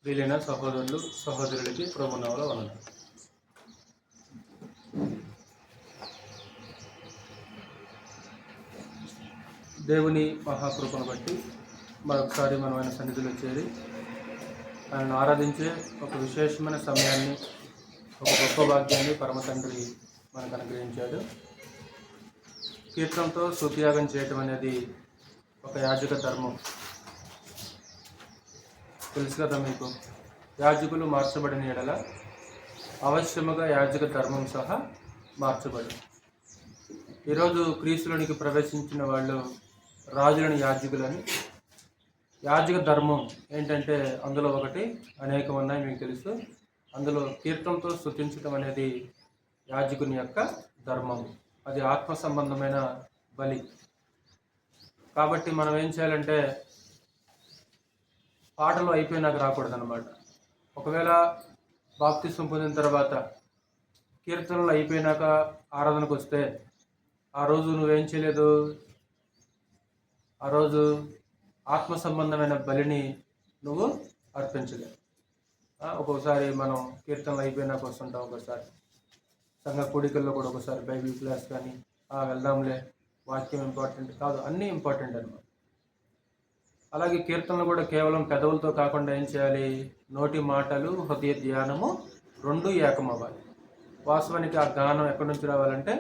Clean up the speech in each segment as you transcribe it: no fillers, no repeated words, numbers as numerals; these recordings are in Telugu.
ప్రియులైన సహోదరులు సహోదరులకి ప్రభునామములో వందనాలు. దేవుని మహాకృపను బట్టి మరొకసారి మనం ఆయన సన్నిధిలో చేరి ఆయనను ఆరాధించే ఒక విశేషమైన సమయాన్ని, ఒక గొప్ప భాగ్యాన్ని పరమ తండ్రి మనకు అనుగ్రహించాడు. కీర్తనతో స్తుతియాగం చేయటం అనేది ఒక యాజక ధర్మం. తెలుసు కదా మీకు, యాజకులు మార్చబడిన ఎడల అవశ్యముగా యాజక ధర్మం సహా మార్చబడి. ఈరోజు క్రీస్తులోనికి ప్రవేశించిన వాళ్ళు రాజులని యాజకులని. యాజక ధర్మం ఏంటంటే అందులో ఒకటి, అనేకం ఉన్నాయి మీకు తెలుసు. అందులో కీర్తనతో స్తుతించడం అనేది యాజకుని యొక్క ధర్మం. అది ఆత్మ సంబంధమైన బలి. కాబట్టి మనం ఏం చేయాలంటే పాటలు అయిపోయినాక రాకూడదు అన్నమాట. ఒకవేళ బాప్తిస్మం పొందిన తర్వాత కీర్తనలు అయిపోయినాక ఆరాధనకు వస్తే ఆ రోజు నువ్వేం చేయలేదు, ఆ రోజు ఆత్మ సంబంధమైన బలిని నువ్వు అర్పించలేదు. ఒక్కొక్కసారి మనం కీర్తనలు అయిపోయినాక వస్తుంటాం, ఒకసారి సంఘ కూడికల్లో కూడా ఒకసారి బైబిల్ క్లాస్ కానీ వెళ్దాంలే, వాక్యం ఇంపార్టెంట్ కాదు, అన్నీ ఇంపార్టెంట్ అన్నమాట. అలాగే కీర్తనలు కూడా కేవలం పెదవులతో కాకుండా ఏం చేయాలి, నోటి మాటలు హృదయ ధ్యానము రెండు ఏకం అవ్వాలి. వాస్తవానికి ఆ గానం ఎక్కడి నుంచి రావాలంటే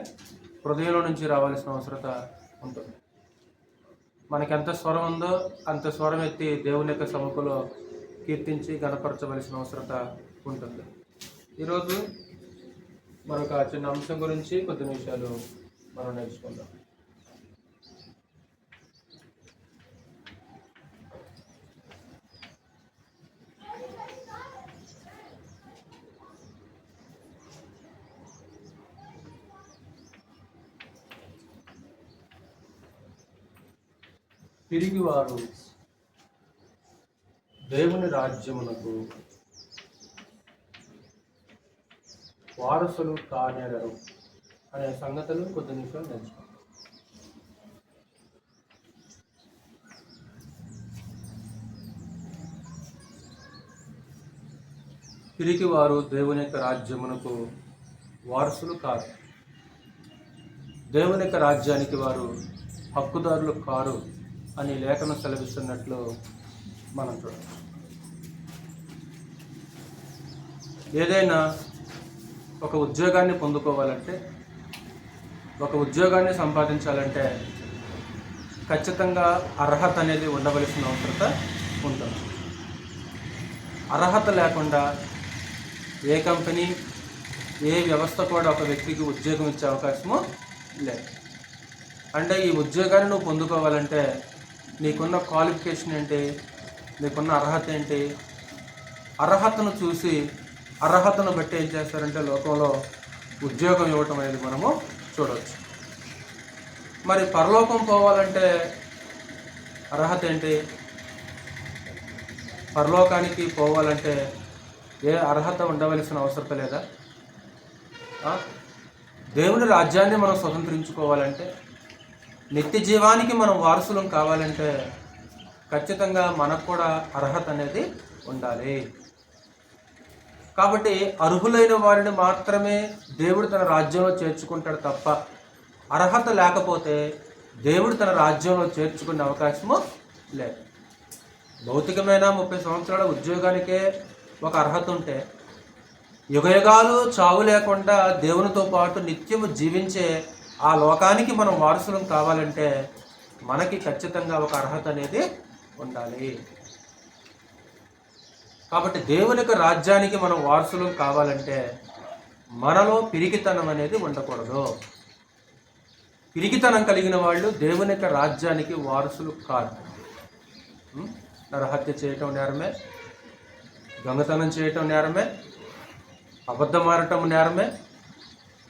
హృదయంలో నుంచి రావాల్సిన అవసరత ఉంటుంది. మనకెంత స్వరం ఉందో అంత స్వరం ఎత్తి దేవుని యొక్క సముఖంలో కీర్తించి గణపరచవలసిన అవసరత ఉంటుంది. ఈరోజు మరొక చిన్న అంశం గురించి కొద్ది నిమిషాలు మనం నేర్చుకుందాం. తిరిగివారు దేవుని రాజ్యమునకు వారసులు కానేరరు అనే సంగతులు కొద్ది నిమిషాలు నేర్చుకుంటాం. తిరిగి వారు దేవుని యొక్క రాజ్యమునకు వారసులు కారు, దేవుని యొక్క రాజ్యానికి వారు హక్కుదారులు కారు అని లేఖనం సెలవిస్తున్నట్లు మనం చూడాలి. ఏదైనా ఒక ఉద్యోగాన్ని పొందుకోవాలంటే, ఒక ఉద్యోగాన్ని సంపాదించాలంటే ఖచ్చితంగా అర్హత అనేది ఉండవలసిన అవసరత ఉంటుంది. అర్హత లేకుండా ఏ కంపెనీ, ఏ వ్యవస్థ కూడా ఒక వ్యక్తికి ఉద్యోగం ఇచ్చే అవకాశము లేదు. అంటే ఈ ఉద్యోగాన్ని నువ్వు పొందుకోవాలంటే నీకున్న క్వాలిఫికేషన్ ఏంటి, నీకున్న అర్హత ఏంటి, అర్హతను చూసి అర్హతను బట్టి ఏం చేస్తారంటే లోకంలో ఉద్యోగం ఇవ్వటం అనేది మనము చూడవచ్చు. మరి పరలోకం పోవాలంటే అర్హత ఏంటి, పరలోకానికి పోవాలంటే ఏ అర్హత ఉండవలసిన అవసరం లేదా? దేవుని రాజ్యాన్ని మనం స్వతంత్రించుకోవాలంటే, నిత్య జీవానికి మనం వారసులం కావాలంటే ఖచ్చితంగా మనకు కూడా అర్హత అనేది ఉండాలి. కాబట్టి అర్హులైన వారిని మాత్రమే దేవుడు తన రాజ్యంలో చేర్చుకుంటాడు తప్ప, అర్హత లేకపోతే దేవుడు తన రాజ్యంలో చేర్చుకునే అవకాశము లేదు. భౌతికమైన 30 సంవత్సరాల ఉద్యోగానికే ఒక అర్హత ఉంటే, యుగయుగాలు చావు లేకుండా దేవునితో పాటు నిత్యము జీవించే ఆ లోకానికి మనం వారసులం కావాలంటే మనకి ఖచ్చితంగా ఒక అర్హత అనేది ఉండాలి. కాబట్టి దేవుని యొక్క రాజ్యానికి మనం వారసులం కావాలంటే మనలో పిరికితనం అనేది ఉండకూడదు. పిరికితనం కలిగిన వాళ్ళు దేవుని యొక్క రాజ్యానికి వారసులు కాదు. నరహత్య చేయటం నేరమే, దొంగతనం చేయటం నేరమే, అబద్ధం ఆడటం నేరమే,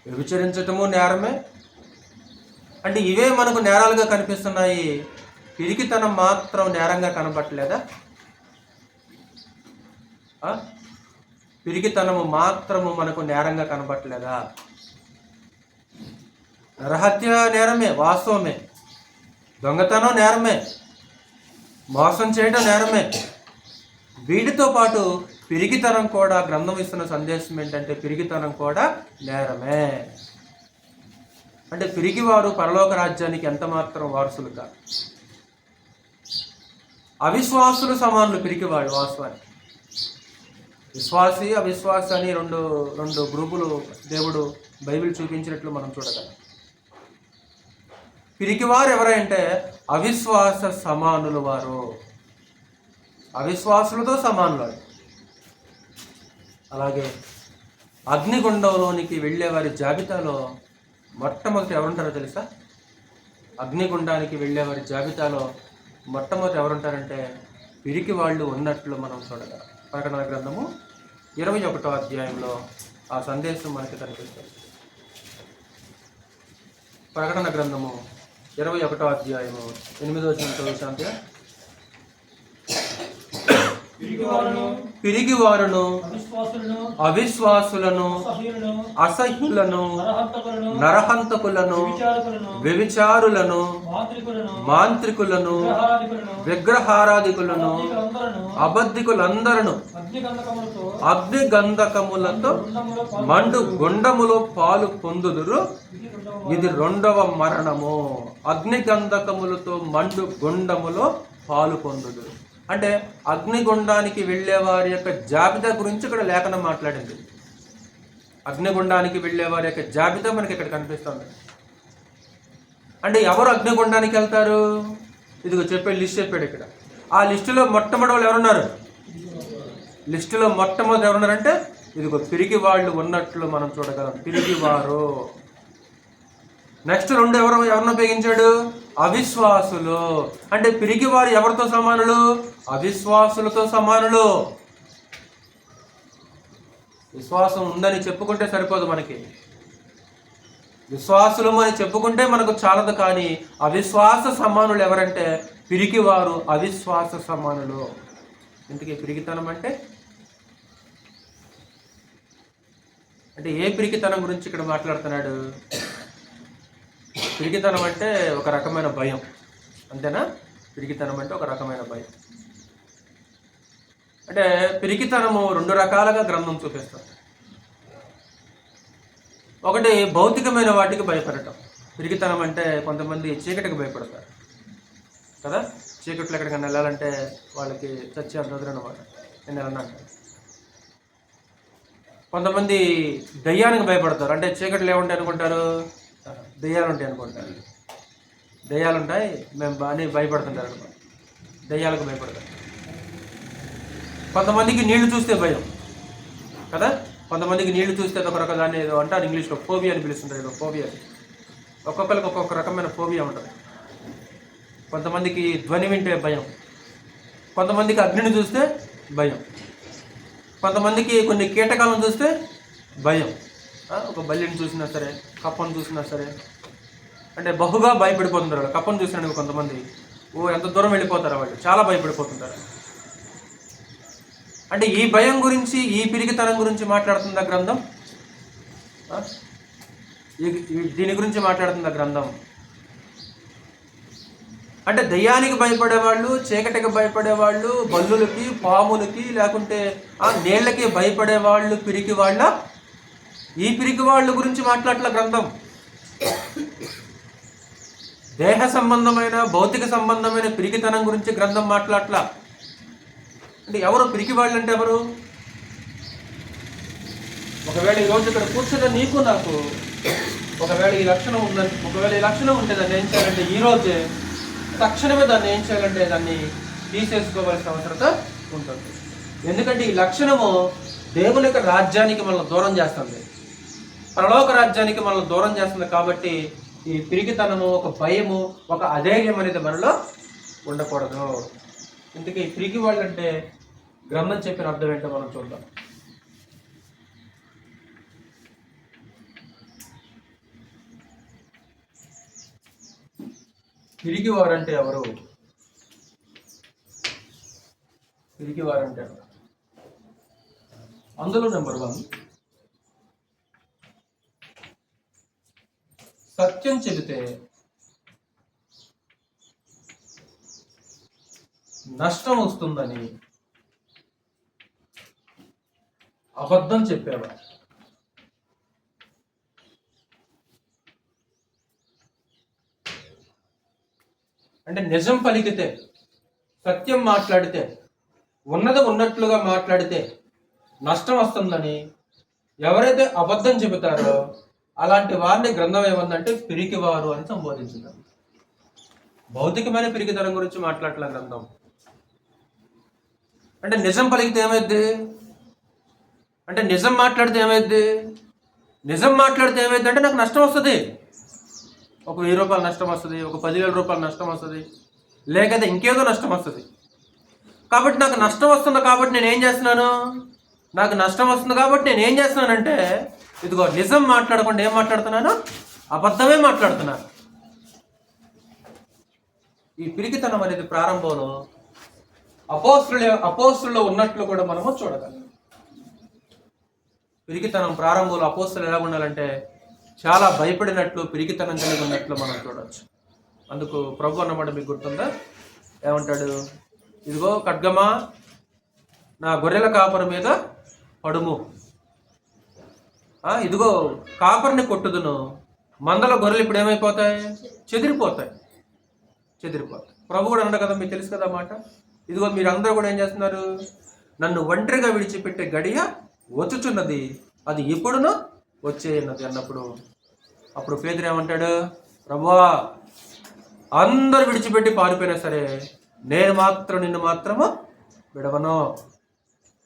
వ్యభిచరించటము నేరమే. అంటే ఇవే మనకు నేరాలుగా కనిపిస్తున్నాయి. పిరికితనం మాత్రం నేరంగా కనబట్టలేదా? పిరికితనము మాత్రము మనకు నేరంగా కనబట్టలేదా? నరహత్య నేరమే, వాస్తవమే. దొంగతనం నేరమే, మోసం చేయడం నేరమే, వీటితో పాటు పిరికితనం కూడా, గ్రంథం ఇస్తున్న సందేశం ఏంటంటే పిరికితనం కూడా నేరమే. అంటే పిరికివారు పరలోక రాజ్యానికి ఎంత మాత్రం వారసులు కాదు. అవిశ్వాసులు సమానులు పిరికివాడు. వాస్తవానికి విశ్వాసి అవిశ్వాసి అని రెండు గ్రూపులు దేవుడు బైబిల్ చూపించినట్లు మనం చూడగలం. పిరికివారు ఎవరంటే అవిశ్వాస సమానులు వారు, అవిశ్వాసులతో సమానులు. అలాగే అగ్నిగుండంలోనికి వెళ్ళే వారి జాబితాలో మొట్టమొదటి ఎవరుంటారో తెలుసా? అగ్నిగుండానికి వెళ్ళే వారి జాబితాలో మొట్టమొదటి ఎవరుంటారంటే పిరికి వాళ్ళు ఉన్నట్లు మనం చూడగలం. ప్రకటన గ్రంథము 21వ అధ్యాయంలో ఆ సందేశం మనకి కనిపిస్తుంది. ప్రకటన గ్రంథము 21వ అధ్యాయము 8వ వచనం శాంతి. పిరిగివారును అవిశ్వాసులను అసహ్యులను నరహంతకులను వ్యభిచారులను మాంత్రికులను విగ్రహారాధికులను అబద్ధికులందరూ అగ్ని గంధకములతో మండు గుండములో పాలు పొందుదురు. ఇది 2వ మరణము. అగ్ని గంధకములతో మండు గుండములో పాలు పొందుదురు. అంటే అగ్నిగుండానికి వెళ్ళే వారి యొక్క జాబితా గురించి ఇక్కడ లేఖనం మాట్లాడింది. అగ్నిగుండానికి వెళ్ళే వారి యొక్క జాబితా మనకి ఇక్కడ కనిపిస్తుంది. అంటే ఎవరు అగ్నిగుండానికి వెళ్తారు? ఇదిగో చెప్పే లిస్ట్ చెప్పాడు ఇక్కడ. ఆ లిస్టులో మొట్టమొదటి వాళ్ళు ఎవరున్నారు? లిస్టులో మొట్టమొదటి ఎవరున్నారంటే ఇదిగో పిరికి వాళ్ళు ఉన్నట్లు మనం చూడగలం. పిరిగివారు. నెక్స్ట్ 2 ఎవరిని ఉపయోగించాడు? అవిశ్వాసులు. అంటే పిరికి వారు ఎవరితో సమానులు? అవిశ్వాసులతో సమానులు. విశ్వాసం ఉందని చెప్పుకుంటే సరిపోదు మనకి. విశ్వాసులు అని చెప్పుకుంటే మనకు చాలదు. కానీ అవిశ్వాస సమానులు ఎవరంటే పిరికివారు, అవిశ్వాస సమానులు. ఇంతకీ పిరికితనం అంటే ఏ పిరికితనం గురించి ఇక్కడ మాట్లాడుతున్నాడు? పిరికితనం అంటే ఒక రకమైన భయం, అంతేనా? పిరికితనం అంటే ఒక రకమైన భయం. అంటే పిరికితనము 2 రకాలుగా గ్రంథం చూపిస్తుంది. ఒకటి భౌతికమైన వాటికి భయపడటం. పిరికితనం అంటే కొంతమంది చీకటికి భయపడతారు కదా. చీకట్లో ఎక్కడికైనా వెళ్ళాలంటే వాళ్ళకి చచ్చి అంత వదలనమాట, నేను వెళ్ళనంటారు. కొంతమంది దయ్యానికి భయపడతారు. అంటే చీకట్లు ఏముంటాయి అనుకుంటారు? దయ్యాలు ఉంటాయి అనుకుంటారు. దయ్యాలు ఉంటాయి, మేము బాగా భయపడుతుంటారు అనమాట. దయ్యాలకు భయపడతారు. కొంతమందికి నీళ్లు చూస్తే భయం కదా. కొంతమందికి నీళ్లు చూస్తే ఒక రకం దాన్ని ఏదో అంటారు ఇంగ్లీష్లో ఫోబియా అని పిలుస్తుంటారు. ఏదో ఫోబియా. ఒక్కొక్కరికి ఒక్కొక్క రకమైన ఫోబియా ఉంటుంది. కొంతమందికి ధ్వని వింటే భయం, కొంతమందికి అగ్నిని చూస్తే భయం, కొంతమందికి కొన్ని కీటకాలను చూస్తే భయం. ఒక బల్లిని చూసినా సరే, కప్పను చూసినా సరే, అంటే బహుగా భయపడిపోతుంటారు వాళ్ళు. కప్పను చూసినాడు కొంతమంది ఎంత దూరం వెళ్ళిపోతారు వాళ్ళు, చాలా భయపడిపోతుంటారు. అంటే ఈ భయం గురించి, ఈ పిరికితనం గురించి మాట్లాడుతుందా గ్రంథం? దీని గురించి మాట్లాడుతుందా గ్రంథం? అంటే దయ్యానికి భయపడేవాళ్ళు, చీకటికి భయపడేవాళ్ళు, బల్లులకి, పాములకి, లేకుంటే ఆ నీళ్ళకి భయపడేవాళ్ళు పిరికి వాళ్ళ. ఈ పిరికి వాళ్ళ గురించి మాట్లాడట్ల గ్రంథం. దేహ సంబంధమైన, భౌతిక సంబంధమైన పిరికితనం గురించి గ్రంథం మాట్లాడట్ల. అంటే ఎవరు పిరికి వాళ్ళు? అంటే ఎవరు? ఒకవేళ ఈరోజు ఇక్కడ కూర్చున్న నీకు నాకు ఒకవేళ ఈ లక్షణం ఉందని, ఒకవేళ ఈ లక్షణం ఉంటే దాన్ని ఏం చేయాలంటే ఈరోజే తక్షణమే దాన్ని ఏం చేయాలంటే దాన్ని తీసేసుకోవాల్సిన అవసరత ఉంటుంది. ఎందుకంటే ఈ లక్షణము దేవుని యొక్క రాజ్యానికి మనల్ని దూరం చేస్తుంది, పరలోక రాజ్యానికి మనల్ని దూరం చేస్తుంది. కాబట్టి ఈ పిరికితనము, ఒక భయము, ఒక అధైర్యం అనేది మనలో ఉండకూడదు. ఇందుకే పిరికి వాళ్ళు అంటే గ్రంథం చెప్పిన అర్థం ఏంటో మనం చూద్దాం. పిరికివారంటే ఎవరు? పిరికివారంటే ఎవరు? అందులో నెంబర్ 1, సత్యం చెబితే నష్టం వస్తుందని అబద్ధం చెప్పావా? అంటే నిజం పలికితే, సత్యం మాట్లాడితే, ఉన్నది ఉన్నట్లుగా మాట్లాడితే నష్టం వస్తుందని ఎవరైతే అబద్ధం చెబుతారో అలాంటి వారిని గ్రంథం ఏమందంటే పిరికివారు అని సంబోధించింది. భౌతికమైన పిరికితనం గురించి మాట్లాడలే గ్రంథం. అంటే నిజం పలికితే ఏమైద్ది? అంటే నిజం మాట్లాడితే ఏమైద్ది? నిజం మాట్లాడితే ఏమైద్ది అంటే నాకు నష్టం వస్తుంది. ఒక 1000 రూపాయలు నష్టం వస్తుంది, ఒక 10,000 రూపాయలు నష్టం వస్తుంది, లేకపోతే ఇంకేదో నష్టం వస్తుంది. కాబట్టి నాకు నష్టం వస్తుంది కాబట్టి నేను ఏం చేస్తున్నాను? నాకు నష్టం వస్తుంది కాబట్టి నేను ఏం చేస్తున్నానంటే ఇదిగో నిజం మాట్లాడకుండా ఏం మాట్లాడుతున్నాను? అబద్ధమే మాట్లాడుతున్నాను. ఈ పిరికితనం అనేది ప్రారంభంలో అపోస్తుల్లో ఉన్నట్లు కూడా మనము చూడగలం. పిరికితనం ప్రారంభంలో అపోస్తులు ఎలా ఉండాలంటే చాలా భయపడినట్లు, పిరికితనం కలిగి ఉన్నట్లు మనం చూడవచ్చు. అందుకు ప్రభు అన్నమాట మీకు గుర్తుందా? ఏమంటాడు? ఇదిగో ఖడ్గమా, నా గొర్రెల కాపరి మీద పడుము, ఇదిగో కాపరిని కొట్టుదును, మందల గొర్రెలు ఇప్పుడు ఏమైపోతాయి? చెదిరిపోతాయి. ప్రభు కూడా అన్నాడు కదా, మీకు తెలుసు కదా మాట. ఇదిగో మీరందరూ కూడా ఏం చేస్తున్నారు? నన్ను ఒంటరిగా విడిచిపెట్టే గడియ వచ్చుచున్నది, అది ఇప్పుడును వచ్చేయన్నది అన్నప్పుడు అప్పుడు పేతురు ఏమంటాడు? ప్రభువా, అందరూ విడిచిపెట్టి పారిపోయినా సరే నేను మాత్రం నిన్ను మాత్రము విడవను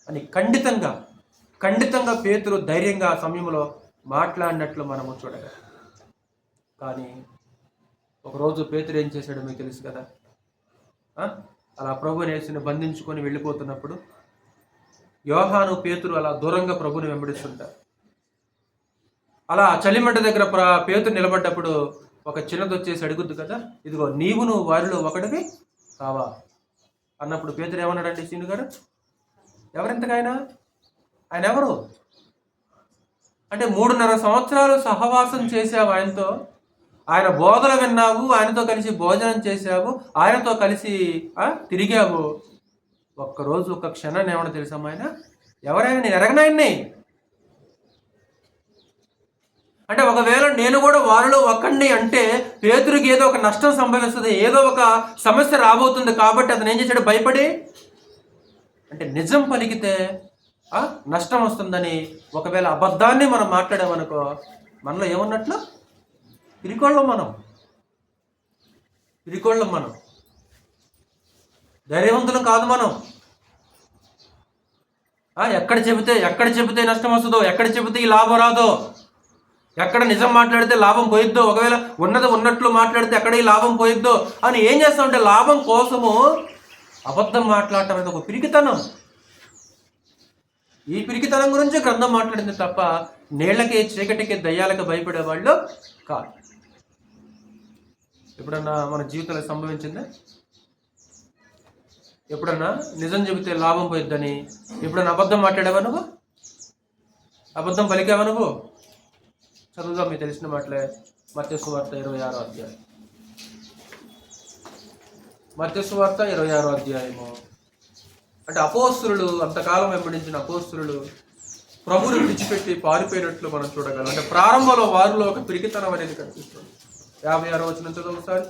అని ఖండితంగా పేతురు ధైర్యంగా ఆ సమయంలో మాట్లాడినట్లు మనము చూడగలం. కానీ ఒకరోజు పేతురు ఏం చేశాడో మీకు తెలుసు కదా. అలా ప్రభుని యేసుని బంధించుకొని వెళ్ళిపోతున్నప్పుడు యోహాను, పేతురు అలా దూరంగా ప్రభుని వెంబడిస్తుంటారు. అలా చలిమంట దగ్గర పేతురు నిలబడ్డప్పుడు ఒక చిన్నది వచ్చేసి అడుగుద్దు కదా, ఇదిగో నువ్వు వారిలో ఒకటివి కావా అన్నప్పుడు పేతురు ఏమన్నాడండి? సీను గారు, ఎవరింతకైనా ఆయన ఎవరు? అంటే 3.5 సంవత్సరాలు సహవాసం చేసావు ఆయనతో, ఆయన బోధలు విన్నావు, ఆయనతో కలిసి భోజనం చేసావు, ఆయనతో కలిసి తిరిగావు. ఒక్కరోజు ఒక్క క్షణాన్ని ఏమన్నా తెలుసమ్మా ఆయన ఎవరైనా? నేను ఎరగనాయన్ని. అంటే ఒకవేళ నేను కూడా వారిలో ఒక్కడిని అంటే పేతురికి ఏదో ఒక నష్టం సంభవిస్తుంది, ఏదో ఒక సమస్య రాబోతుంది. కాబట్టి అతను ఏం చేశాడు? భయపడి, అంటే నిజం పలికితే నష్టం వస్తుందని ఒకవేళ అబద్ధాన్ని మనం మాట్లాడామనుకో మనలో ఏమన్నట్లు? పిరికోళ్ళం మనం, ధైర్యవంతులం కాదు మనం. ఎక్కడ చెబితే నష్టం వస్తుందో, ఎక్కడ చెబితే ఈ లాభం రాదో, ఎక్కడ నిజం మాట్లాడితే లాభం పోయిద్దో, ఒకవేళ ఉన్నది ఉన్నట్లు మాట్లాడితే ఎక్కడ ఈ లాభం పోయిద్దో అని ఏం చేస్తామంటే లాభం కోసము అబద్ధం మాట్లాడటం అనేది ఒక పిరికితనం. ఈ పిరికితనం గురించి గ్రంథం మాట్లాడింది తప్ప నీళ్ళకి, చీకటికి, దయ్యాలకి భయపడే వాళ్ళు కాదు. ఎప్పుడన్నా మన జీవితంలో సంభవించిందా? ఎప్పుడన్నా నిజం చెబితే లాభం పోయిద్దని ఎప్పుడన్నా అబద్ధం మాట్లాడావా నువ్వు? అబద్ధం పలికావా నువ్వు? చదువుగా మీకు తెలిసిన మాటలే. మత్తయి సువార్త 26వ అధ్యాయం. మత్తయి సువార్త 26వ అధ్యాయము. అంటే అపోస్తులు, అంతకాలం వెంబడించిన అపోస్తులు ప్రభువుని విడిచిపెట్టి పారిపోయినట్లు మనం చూడగలం. అంటే ప్రారంభంలో వారిలో ఒక పిరికితనం అనేది కనిపిస్తుంది. 56వ వచనం చదువు ఒకసారి.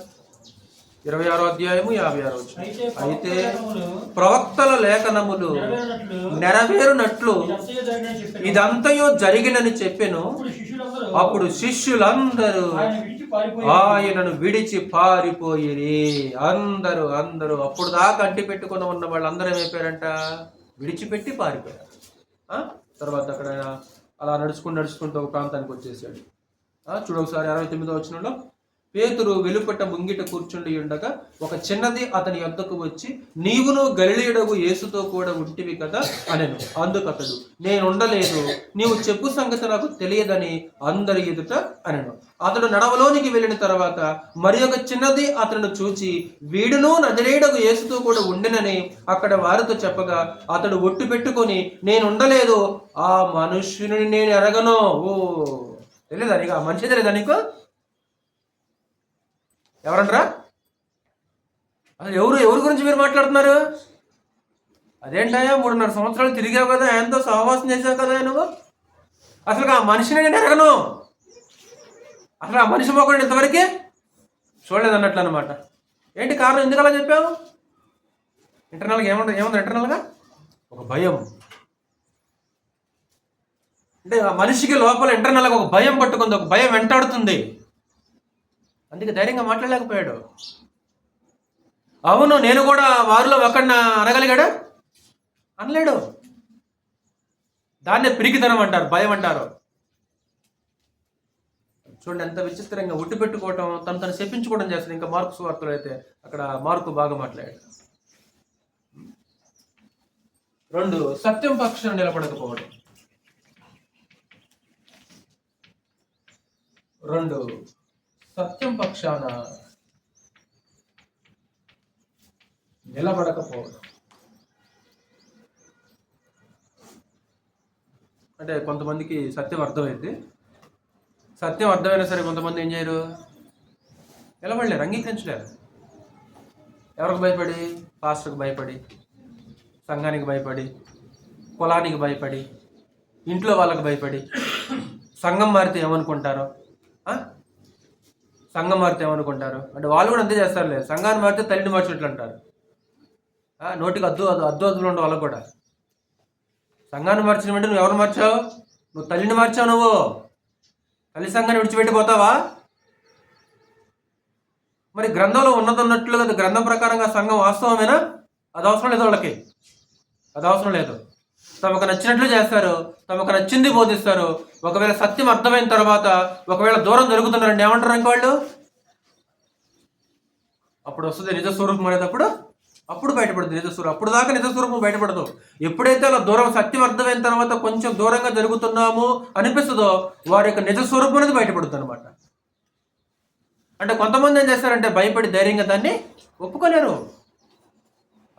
26వ అధ్యాయము 56వ వచనం. అయితే ప్రవక్తల లేఖనములు నెరవేరునట్లు ఇదంతయో జరిగినని చెప్పెను. అప్పుడు శిష్యులందరూ ఆయనను విడిచి పారిపోయిరి. అందరూ అప్పుడు దాకా అంటి పెట్టుకుని ఉన్న వాళ్ళందరూ ఏమైపోయారంట? విడిచిపెట్టి పారిపోయారు. తర్వాత అక్కడ అలా నడుచుకుంటూ ఒక ప్రాంతానికి వచ్చేసాడు. చూడొకసారి 69వ వచనంలో, పేతురు వెలుపట ముంగిట కూర్చుండి ఉండగా ఒక చిన్నది అతని యొద్దకు వచ్చి, నీవును గలిలయుడగు యేసుతో కూడా ఉంటివి కదా అనెను. అందుకతడు, నేను ఉండలేదు, నీవు చెప్పు సంగతి నాకు తెలియదని అందరి ఎదుట అనెను. అతడు నడవలోనికి వెళ్ళిన తర్వాత మరి ఒక చిన్నది అతను చూచి, వీడును నజరేయుడగు యేసుతో కూడా ఉండినని అక్కడ వారితో చెప్పగా అతడు ఒట్టు పెట్టుకొని, నేను ఉండలేదు, ఆ మనుష్యుని నేను ఎరగను. తెలియదా నీకు? ఆ మనిషి తెలియదా నీకు? ఎవరంటారా? అసలు ఎవరి గురించి మీరు మాట్లాడుతున్నారు? అదేంటయ్యా 3.5 సంవత్సరాలు తిరిగావు కదా, ఎంతో సహవాసం చేసావు కదా నువ్వు, అసలు ఆ మనిషిని నేను ఎరగను, అసలు ఆ మనిషి మొక్కడు ఇంతవరకు చూడలేదు అన్నట్లు అనమాట. ఏంటి కారణం, ఎందుకు అలా చెప్పావు? ఇంటర్నల్గా ఏముంది ఇంటర్నల్గా ఒక భయం. అంటే ఆ మనిషికి లోపల ఇంటర్నల్గా ఒక భయం పట్టుకుంది, ఒక భయం వెంటాడుతుంది. అందుకే ధైర్యంగా మాట్లాడలేకపోయాడు. అవును నేను కూడా వారిలో ఒకడిన అనగలిగాడు, అనలేడు. దాన్నే పిరికితనం అంటారు, భయం అంటారు. చూడండి ఎంత విచిత్రంగా ఉట్టి పెట్టుకోవటం, తను చెప్పించుకోవడం చేస్తుంది. ఇంకా మార్కు సువార్తలో అయితే అక్కడ మార్కు బాగా మాట్లాడాడు. 2 సత్యం పక్షాన నిలబడకపోవడం. 2 సత్యం పక్షాన నిలబడకపోవడం. అంటే కొంతమందికి సత్యం అర్థమైంది, సత్యం అర్థమైనా సరే కొంతమంది ఏం చేయరు, నిలబడలేరు, అంగీకరించలేరు. ఎవరికి భయపడి? పాస్టర్కి భయపడి, సంఘానికి భయపడి, కులానికి భయపడి, ఇంట్లో వాళ్ళకి భయపడి. సంఘం మారితే ఏమనుకుంటారో, సంఘం మారితే ఏమనుకుంటారు అంటే వాళ్ళు కూడా అంతే చేస్తారులే. సంఘాన్ని మారితే తల్లిని మార్చినట్లు అంటారు. నోటికి అద్దు ఉండే వాళ్ళకు కూడా. సంఘాన్ని మార్చిన వెంటనే నువ్వు ఎవరు మార్చావు? నువ్వు తల్లిని మార్చావు. నువ్వు తల్లి సంఘాన్ని విడిచిపెట్టిపోతావా? మరి గ్రంథంలో ఉన్నదన్నట్లుగా గ్రంథం ప్రకారంగా సంఘం వాస్తవమేనా? అది అవసరం లేదు వాళ్ళకి, అది అవసరం లేదు. తమకు నచ్చినట్లు చేస్తారు, తమకు నచ్చింది బోధిస్తారు. ఒకవేళ సత్యం అర్థమైన తర్వాత ఒకవేళ దూరం జరుగుతున్నారండి ఏమంటారు ఇంక వాళ్ళు? అప్పుడు వస్తుంది నిజ స్వరూపం అనేటప్పుడు, అప్పుడు బయటపడుతుంది నిజ స్వరూపం. అప్పుడు దాకా నిజ స్వరూపం బయటపడదు. ఎప్పుడైతే అలా దూరం సత్యం అర్థమైన తర్వాత కొంచెం దూరంగా జరుగుతున్నాము అనిపిస్తుందో వారి యొక్క నిజ స్వరూపం అనేది బయటపడుతుంది అనమాట. అంటే కొంతమంది ఏం చేస్తారంటే భయపడి ధైర్యంగా దాన్ని ఒప్పుకోలేరు,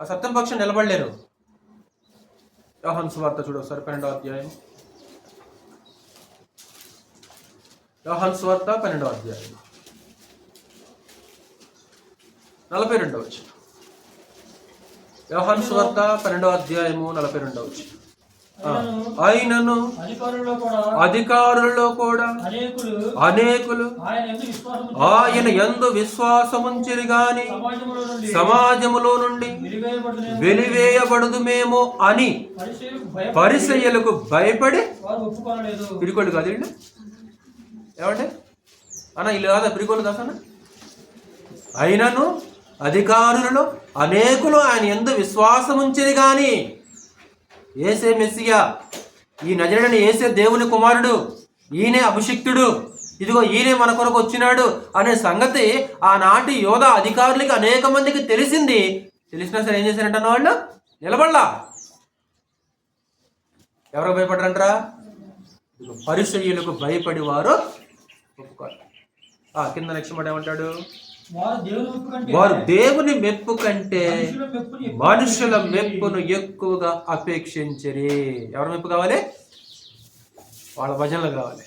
ఆ సత్యం పక్షం నిలబడలేరు. యోహాను సువార్త చూడు ఒకసారి 12వ అధ్యాయం. యోహాను సువార్త 12వ అధ్యాయం 42వ వచనం. యోహాను సువార్త 12వ అధ్యాయము 42వ వచనం. ఆయనను అధికారులలో కూడా అనేకులు ఆయన యందు విశ్వాసముంచిరి గాని సమాజములో నుండి వెలివేయబడుదుమేమో అని పరిసయ్యులకు భయపడి పిరికోళ్ళు కాదు వీళ్ళు. ఏమంటే అన్న వీళ్ళు కాదా పిరికోళ్ళు కాసన్న? అయినను అధికారులలో అనేకులు ఆయన యందు విశ్వాసముంచిరి గాని, ఏసే మెస్సియా, ఈ నజరేయుడైన ఏసే దేవుని కుమారుడు, ఈయనే అభిషిక్తుడు, ఇదిగో ఈయనే మన కొరకు వచ్చినాడు అనే సంగతి ఆనాటి యోధా అధికారులకి అనేక మందికి తెలిసింది. తెలిసినా సరే ఏం చేశారంట వాళ్ళు? నిలబడలా. ఎవరికి భయపడరంటరా? పరిసయ్యులకు భయపడి వారు ఒప్పుకోరు. కింద నెక్స్ట్ మాట ఏమంటాడు? వారు దేవుని మెప్పు కంటే మనుషుల మెప్పును ఎక్కువగా అపేక్షించరి. ఎవరి మెప్పు కావాలి? వాళ్ళ భజనలు కావాలి.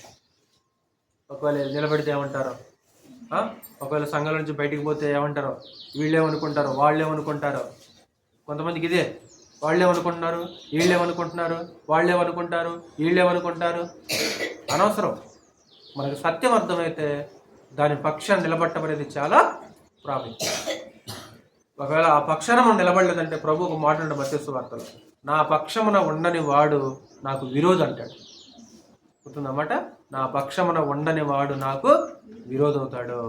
ఒకవేళ నిలబడితే ఏమంటారో, ఒకవేళ సంఘాల నుంచి బయటికి పోతే ఏమంటారో, వీళ్ళేమనుకుంటారో, వాళ్ళేమనుకుంటారో. కొంతమందికి ఇదే, వాళ్ళేమనుకుంటున్నారు, వీళ్ళేమనుకుంటున్నారు, వాళ్ళేమనుకుంటారు, వీళ్ళేమనుకుంటారు. అనవసరం. మనకు సత్యం అర్థమైతే దాని పక్షాన్ని నిలబట్టం అనేది చాలా ప్రాముఖ్యం. ఒకవేళ ఆ పక్షాన మనం నిలబడలేదంటే ప్రభు ఒక మాట అంటే మత్తయి సువార్తలో, నా పక్షమున ఉండని వాడు నాకు విరోధి అంటాడు. గుర్తుందన్నమాట. నా పక్షమున ఉండని వాడు నాకు విరోధి అవుతాడు.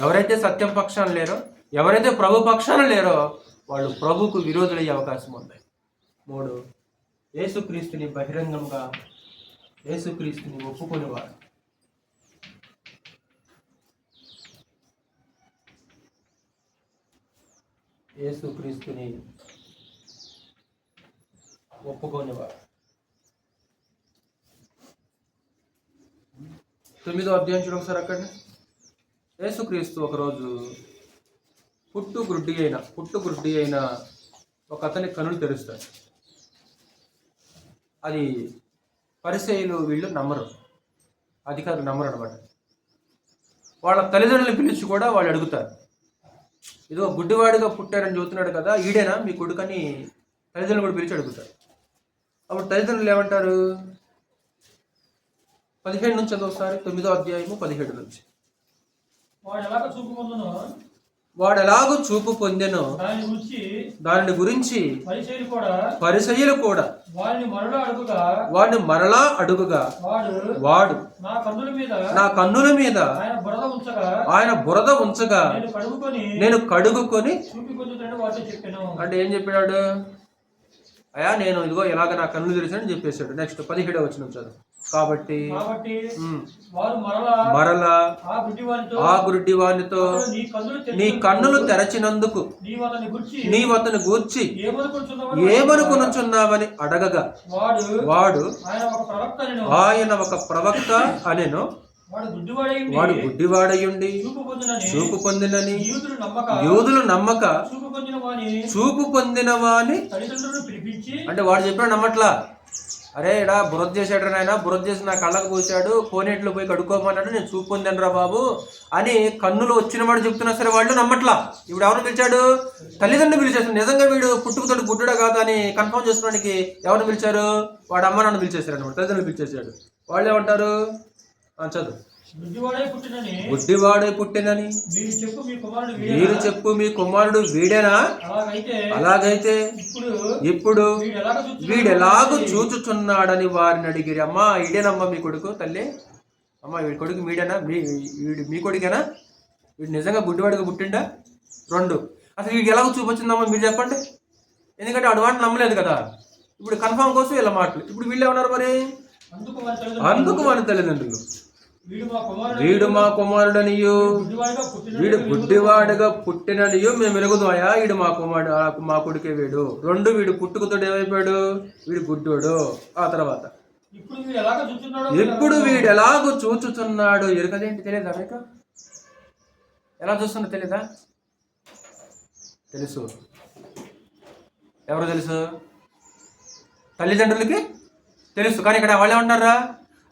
ఎవరైతే సత్యం పక్షాన లేరో, ఎవరైతే ప్రభు పక్షాన లేరో వాళ్ళు ప్రభుకు విరోధులయ్యే అవకాశం ఉంది. 3, యేసుక్రీస్తుని బహిరంగంగా యేసుక్రీస్తుని ఒప్పుకునేవాడు. యేసుక్రీస్తుని ఒప్పుకోనివాడు. 9వ అధ్యాయం చూడ ఒకసారి. అక్కడ యేసుక్రీస్తు ఒకరోజు పుట్టు గుడ్డి అయిన ఒక అతని కనులు తెరుస్తాడు. అది పరిసయ్యులు వీళ్ళు నమ్మరు, అధికారులు నమ్మరు అనమాట. వాళ్ళ తల్లిదండ్రులను పిలిచి కూడా వాళ్ళు అడుగుతారు, ఇదిగో గుడ్డివాడిగా పుట్టారని చెబుతున్నాడు కదా, ఈడేనా మీ కొడుకని తల్లిదండ్రులు కూడా పిలిచి అడుగుతారు. అప్పుడు తల్లిదండ్రులు ఏమంటారు? 17 నుంచి చదవసారి, 9వ అధ్యాయము 17 నుంచి. వాడు ఎలాగో చూపు పొందెనో దానిని గురించి పరిసయ్యులు కూడా వాడిని మరలా అడుగుగా వాడు నా కన్నుల మీద ఆయన బురద ఉంచగా నేను కడుగుకొని. అంటే ఏం చెప్పాడు? అయ్యా నేను ఇదిగో ఇలాగ నా కన్నులు తెరిచానని చెప్పేశాడు. నెక్స్ట్ 17వ వచనం చదువు. కాబట్టి మరలా ఆ గుడ్డి వానితో నీ కన్నులు తెరచినందుకు నీవు అతని గూర్చి ఏమనుకొనుచున్నావని అడగగా వాడు ఆయన ఒక ప్రవక్త అనెను. వాడు గుడ్డివాడయుండి చూపు పొందినని యూదులు నమ్మక చూపు పొందిన వాని అంటే వాడు చెప్పాడు నమ్మట్లా. అరే ఇడా బురద చేశాడు నాయన, బురద చేసి నా కళ్ళకు పోసాడు, కోనేట్లో పోయి కడుక్కోమన్నాడు, నేను చూపు పొందానురా బాబు అని కన్నులు వచ్చిన వాడు చెప్తున్నా సరే వాళ్ళు నమ్మట్లా. ఇప్పుడు ఎవరిని పిలిచాడు? తల్లిదండ్రులు పిలిచేసాడు. నిజంగా వీడు పుట్టుకతోటి గుడ్డుడా కాదా అని కన్ఫర్మ్ చేసుకోవడానికి ఎవరిని పిలిచారు? వాడు అమ్మ నాన్న పిలిచేశారు అనమాట. తల్లిదండ్రులు పిలిచేశాడు. వాళ్ళు ఏమంటారు? చదువు. గుడ్డివాడే పుట్టినని మీరు చెప్పు మీ కుమారుడు వీడేనా? అలాగైతే ఇప్పుడు వీడెలాగూ చూచుచున్నాడని వారిని అడిగిరి. అమ్మా ఈడేనమ్మా మీ కొడుకు? తల్లి అమ్మ వీడి కొడుకు వీడేనా? మీ కొడుకేనా? వీడు నిజంగా గుడ్డివాడిగా పుట్టిండా? 2 అసలు వీడికి ఎలాగో చూపొచ్చిందమ్మా మీరు చెప్పండి. ఎందుకంటే వాడు మాట నమ్మలేదు కదా. ఇప్పుడు కన్ఫర్మ్ కోసం వీళ్ళ మాటలు. ఇప్పుడు వీళ్ళు ఏమన్నారు మరి? అందుకు మన తల్లిదండ్రులు వీడు మా కుమారుడనియు వీడు గుడ్డివాడుగా పుట్టిననియు మేము వెలుగుదాయా, వీడు మా కుమారుడు మా కొడుకే వీడు. 2 వీడు పుట్టుకతో ఏమైపోయాడు? వీడు గుడ్డోడు. ఆ తర్వాత ఇప్పుడు వీడు ఎలాగో చూచుచున్నాడు. ఎరుకదేంటి? తెలియదా మీకు? ఎలా చూస్తున్నా తెలీదా? తెలుసు. ఎవరు తెలుసు? తల్లిదండ్రులకి తెలుసు. కానీ ఇక్కడ వాళ్ళు ఏమంటారా?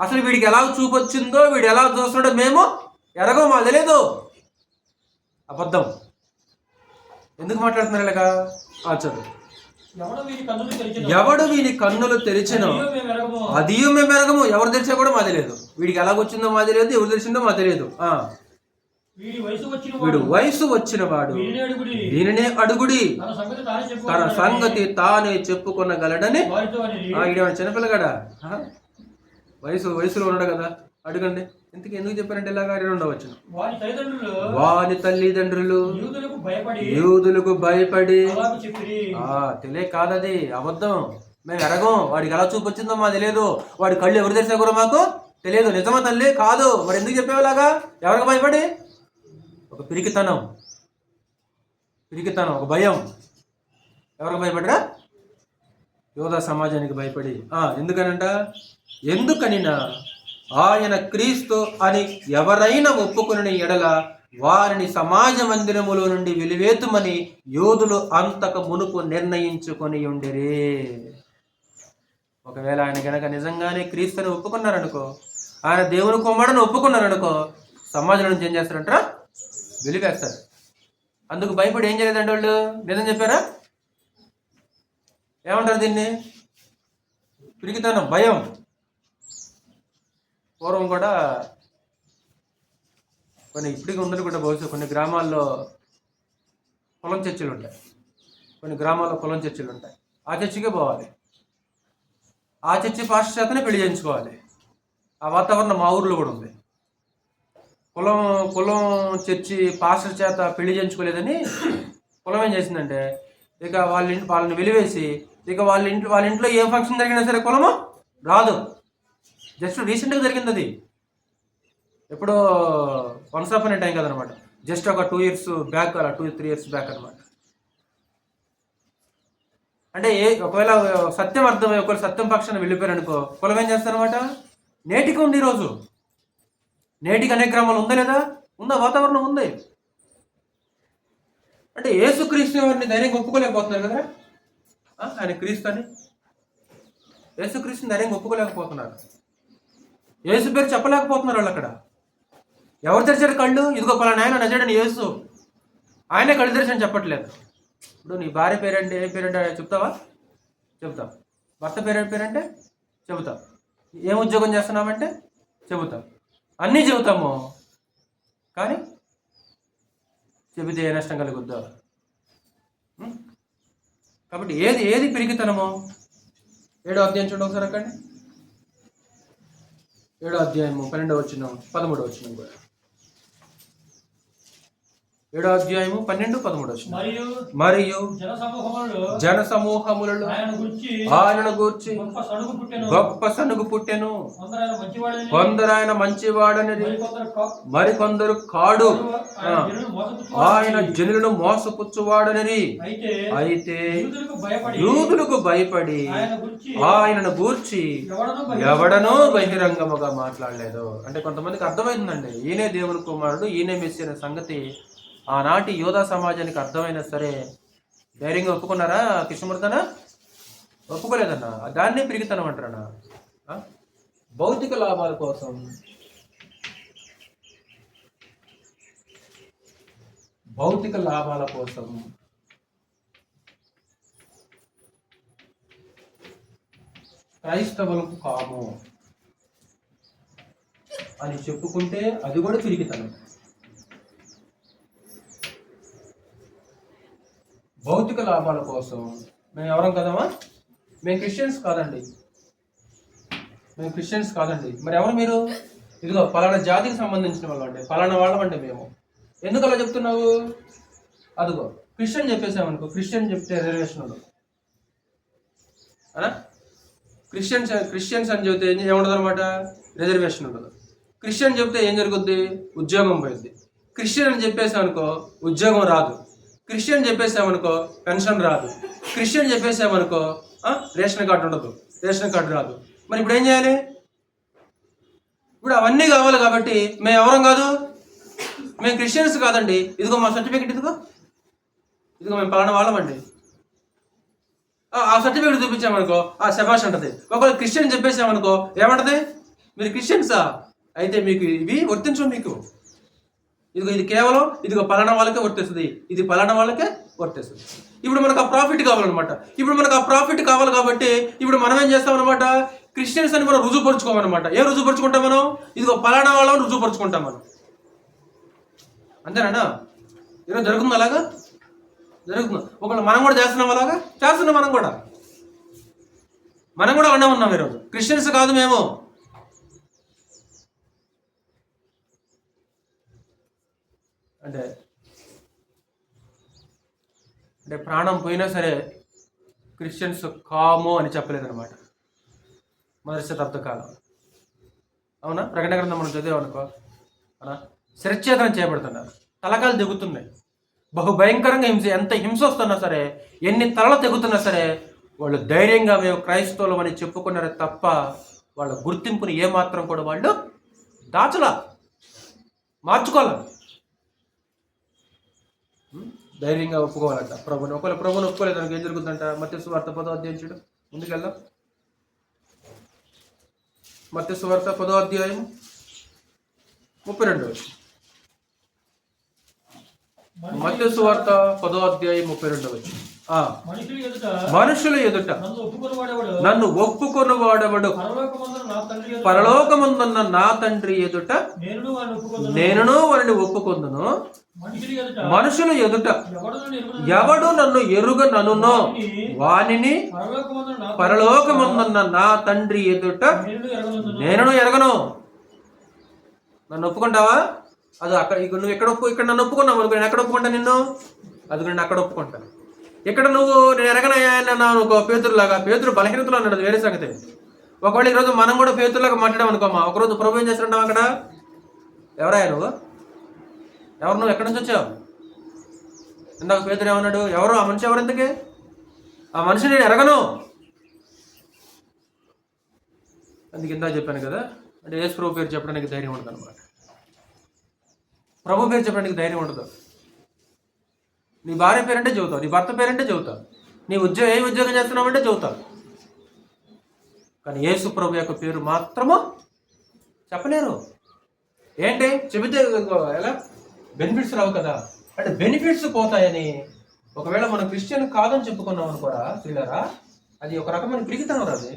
అసలు వీడికి ఎలా చూపొచ్చిందో, వీడు ఎలా చూస్తున్నాడో మేము ఎరగో, మాకు తెలియదు. అబద్ధం. ఎందుకు మాట్లాడుతున్నారు ఇలాగా? చదువు. ఎవడు వీని కన్నులు తెరిచినో అది మేము ఎరగము. ఎవరు తెరిచా కూడా మా తెలియదు. వీడికి ఎలాగొచ్చిందో మా తెలియదు, ఎవరు తెరిచిందో మా తెలియదు. వీడు వయసు వచ్చిన వాడు దీనినే అడుగుడి, తన సంగతి తానే చెప్పుకొనగలడని. ఈడేవాడు చిన్నపిల్లగాడా? వయసులో ఉన్నాడు కదా, అడగండి. ఎందుకు చెప్పారంటే ఇలాగా? 2వ వచనం. వాని తల్లిదండ్రులు యూదులకు భయపడి తెలియ కాదది అబద్ధం, మేము ఎరగం, వాడికి ఎలా చూపొచ్చిందో మా తెలియదు, వాడి కళ్ళు ఎవరు తెరిచా కూడా మాకు తెలియదు. నిజమా తల్లి? కాదు. మరి ఎందుకు చెప్పేలాగా? ఎవరికి భయపడి? ఒక పిరికితనం, ఒక భయం. ఎవరికి భయపడరా? యోధా సమాజానికి భయపడి. ఎందుకనినా ఆయన క్రీస్తు అని ఎవరైనా ఒప్పుకుని ఎడల వారిని సమాజ మందిరములో నుండి వెలివేతుమని యోధులు అంతకు మునుపు నిర్ణయించుకొని ఉండిరే. ఒకవేళ ఆయన గనక నిజంగానే క్రీస్తుని ఒప్పుకున్నారనుకో, ఆయన దేవుని కుమారుని ఒప్పుకున్నారనుకో, సమాజం నుంచి ఏం చేస్తారంటారా? వెలివేస్తారు. అందుకు భయపడి ఏం చేయలేదండి వాళ్ళు. నిజం చెప్పారా? ఏమంటారు దీన్ని? పిరికితనం, భయం. పూర్వం కూడా ఇప్పటికీ ఉండదు కూడా బహుశా కొన్ని గ్రామాల్లో కులం చర్చలు ఉంటాయి. ఆ చర్చికే పోవాలి. ఆ చర్చి పాస్టర్ చేతనే పెళ్లి చేయించుకోవాలి. ఆ వాతావరణం మా ఊర్లో కూడా ఉంది. కులం చర్చి పాస్టర్ చేత పెళ్లి చేయించుకోలేదని కులం ఏం చేసిందంటే, ఇక వాళ్ళని వెలివేసి, ఇక వాళ్ళ ఇంట్లో ఏం ఫంక్షన్ జరిగినా సరే కులము రాదు. జస్ట్ రీసెంట్గా జరిగింది అది. ఎప్పుడో వన్స్ అపాన్ ఏ టైం కదనమాట. జస్ట్ ఒక 2 years బ్యాక్, అలా 2-3 years బ్యాక్ అనమాట. అంటే ఒకవేళ సత్యం అర్థమై ఒకవేళ సత్యం పక్షాన్ని వెళ్ళిపోయారు అనుకో, కులం ఏం చేస్తారనమాట. నేటికి ఉంది. ఈరోజు నేటికి అనేక గ్రామాలు ఉందా లేదా? ఉందా? వాతావరణం ఉంది. అంటే యేసుక్రీస్తు వారిని ధైర్యంగా ఒప్పుకోలేకపోతున్నారు కదా. ఆయన క్రీస్తు అని యేసుక్రీస్తుని ధైర్యంగా ఒప్పుకోలేకపోతున్నారు. యేసు పేరు చెప్పలేకపోతున్నారు వాళ్ళు. అక్కడ ఎవరు తెరిచారు కళ్ళు? ఇదిగో పలానా ఆయన నజరేయుడైన యేసు, ఆయనే కళ్ళు తెరిచని చెప్పట్లేదు. ఇప్పుడు నీ భార్య పేరంటే ఏం పేరంటే చెప్తావా? చెబుతాం. భర్త పేరంటే చెబుతాం. ఏం ఉద్యోగం చేస్తున్నామంటే చెబుతాం. అన్నీ చెబుతాము, కానీ చెబితే ఏ నష్టం కలుగుద్దో. కాబట్టి ఏది పిరికితనము? 7వ అధ్యాయం చూడండి ఒకసారి అక్కడి. 7వ అధ్యాయము 12వ వచనం 13వ వచనం కూడా. 7వ అధ్యాయము 12, 13 వచనం. మరియు జన సమూహములలో ఆయనను గూర్చి గొప్ప సనుగు పుట్టెను. కొందరాయన మంచివాడనేది, మరికొందరు కాడు, ఆయన జనులను మోసపుచ్చువాడనేది. అయితే యూదులకు భయపడి ఆయనను గూర్చి ఎవడనో బహిరంగముగా మాట్లాడలేదు. అంటే కొంతమందికి అర్థమైందండి, ఈయనే దేవుని కుమారుడు, ఈయనే మెస్సీ అనే సంగతి ఆనాటి యోధా సమాజానికి అర్థమైనా సరే ధైర్యంగా ఒప్పుకున్నారా? కృష్ణమూర్తనా? ఒప్పుకోలేదన్నా. దాన్నే పిరిగితనం అంటారన్నా. భౌతిక లాభాల కోసం క్రైస్తవులకు కాము అని చెప్పుకుంటే అది కూడా పిరిగితనం. భౌతిక లాభాల కోసం మేము ఎవరం కదమా? మేము క్రిస్టియన్స్ కాదండి. మరి ఎవరు మీరు? ఇదిగో పలానా జాతికి సంబంధించిన వాళ్ళు అంటే, పలానా వాళ్ళమంటే మేము. ఎందుకు అలా చెప్తున్నావు? అదిగో క్రిస్టియన్ చెప్పేసామనుకో, క్రిస్టియన్ చెప్తే రిజర్వేషన్ ఉండదు అనా? క్రిస్టియన్స్ అని చెబితే ఏముండదు అనమాట, రిజర్వేషన్ ఉండదు. క్రిస్టియన్ చెప్తే ఏం జరుగుద్ది? ఉద్యోగం పోయింది. క్రిస్టియన్ అని చెప్పేసామనుకో ఉద్యోగం రాదు. క్రిస్టియన్ చెప్పేసామనుకో పెన్షన్ రాదు. క్రిస్టియన్ చెప్పేసామనుకో రేషన్ కార్డు ఉండదు, రేషన్ కార్డు రాదు. మరి ఇప్పుడు ఏం చేయాలి? ఇప్పుడు అవన్నీ కావాలి. కాబట్టి మేము ఎవరం కాదు, మేము క్రిస్టియన్స్ కాదండి. ఇదిగో మా సర్టిఫికెట్, ఇదిగో మేము పలానా వాళ్ళమండి. ఆ సర్టిఫికెట్ చూపించామనుకో శభాష్ అంటది. ఒకవేళ క్రిస్టియన్ చెప్పేసామనుకో ఏమంటది? మీరు క్రిస్టియన్సా? అయితే మీకు ఇవి వర్తించవు. మీకు ఇదిగో ఇది కేవలం ఇదిగో పలానా వాళ్ళకే వర్తిస్తుంది, ఇది పలానా వాళ్ళకే వర్తిస్తుంది. ఇప్పుడు మనకు ఆ ప్రాఫిట్ కావాలన్నమాట. కావాలి కాబట్టి ఇప్పుడు మనం ఏం చేస్తామన్నమాట, క్రిస్టియన్స్ అని మనం రుజువుపరుచుకోమన్నమాట. ఏం రుజువుపరుచుకుంటాం మనం? ఇదిగో పలానా వాళ్ళని రుజువుపరుచుకుంటాం మనం. అంతేనా? ఈరోజు జరుగుతుంది, అలాగా జరుగుతుంది. ఒకవేళ మనం కూడా చేస్తున్నాం, అలాగా చేస్తున్నాం. మనం కూడా అన్నా ఉన్నాం. ఈరోజు క్రిస్టియన్స్ కాదు మేము. అంటే ప్రాణం పోయినా సరే క్రిస్టియన్స్ కాము అని చెప్పలేదన్నమాట. మొదటి శతాబ్ద కాలం. అవునా? ప్రకటన గ్రంథం మనం చదివామనుకో, అవునా, శిరచ్ఛేదనం చేయబడుతున్నారు, తలకాలు తెగుతున్నాయి, బహుభయంకరంగా ఎంత హింస వస్తున్నా సరే, ఎన్ని తలలు తెగుతున్నా సరే వాళ్ళు ధైర్యంగా మేము క్రైస్తవులం అని చెప్పుకున్నారే తప్ప వాళ్ళ గుర్తింపుని ఏమాత్రం కూడా వాళ్ళు దాచలా, మార్చుకోవాలి. ధైర్యంగా ఒప్పుకోవాలంట ప్రభుని. ఒకవేళ ప్రభుని ఒప్పుకోలేదు దానికి ఏం జరుగుతుందంట? మత్తయి సువార్త 10వ అధ్యాయం చూడు, ముందుకెళ్దాం. మత్తయి సువార్త 10వ అధ్యాయం 32. మత్తయి సువార్త 10వ అధ్యాయం 32. మనుషుల ఎదుట నన్ను ఒప్పుకొని వాడెవడు పరలోకమందున్న నా తండ్రి ఎదుట నేనును వారిని ఒప్పుకొందును. మనుషుల ఎదుట ఎవడు నన్ను ఎరుగననునో వానిని పరలోకమందున్న నా తండ్రి ఎదుట నేనును ఎరగను. నన్ను ఒప్పుకుంటావా? అది అక్కడ నువ్వు ఇక్కడ నన్ను ఒప్పుకున్నావు అనుకో, నేను ఎక్కడ ఒప్పుకుంటా నిన్ను? అది నేను అక్కడ ఒప్పుకుంటాను. ఇక్కడ నువ్వు నేను ఎరగనయ్యాను ఒక పేతురులాగా, పేతురు బలహీనతలో అన్నాడు, వేరే సంగతి. ఒకవేళ ఈరోజు మనం కూడా పేతురులాగా మాట్లాడాం అనుకోమా, ఒకరోజు ప్రభు ఏం చేస్తుంటాం అక్కడ? ఎవరాయా నువ్వు? ఎవరు నువ్వు? ఎక్కడి నుంచి వచ్చావు? ఇందాక పేతురు ఏమన్నాడు? ఎవరు ఆ మనిషి? ఎవరు? ఇంతకీ ఆ మనిషి నేను ఎరగను. అందుకు ఇందాక చెప్పాను కదా, అంటే యేసు ప్రభు పేరు చెప్పడానికి ధైర్యం ఉండదు అనమాట. ప్రభు పేరు చెప్పడానికి ధైర్యం ఉండదు. నీ భార్య పేరంటే చెబుతావు, నీ భర్త పేరంటే చెబుతావు, నీ ఏ ఉద్యోగం చేస్తున్నావంటే చెబుతావు. కానీ యేసు ప్రభు యొక్క పేరు మాత్రము చెప్పలేరు. ఏంటి చెబితే ఎలా? బెనిఫిట్స్ రావు కదా. అంటే బెనిఫిట్స్ పోతాయని. ఒకవేళ మనం క్రిస్టియన్ కాదని చెప్పుకున్నాం అనుకోరా శ్రీలారా, అది ఒక రకమైన పిరికితనం రాదు,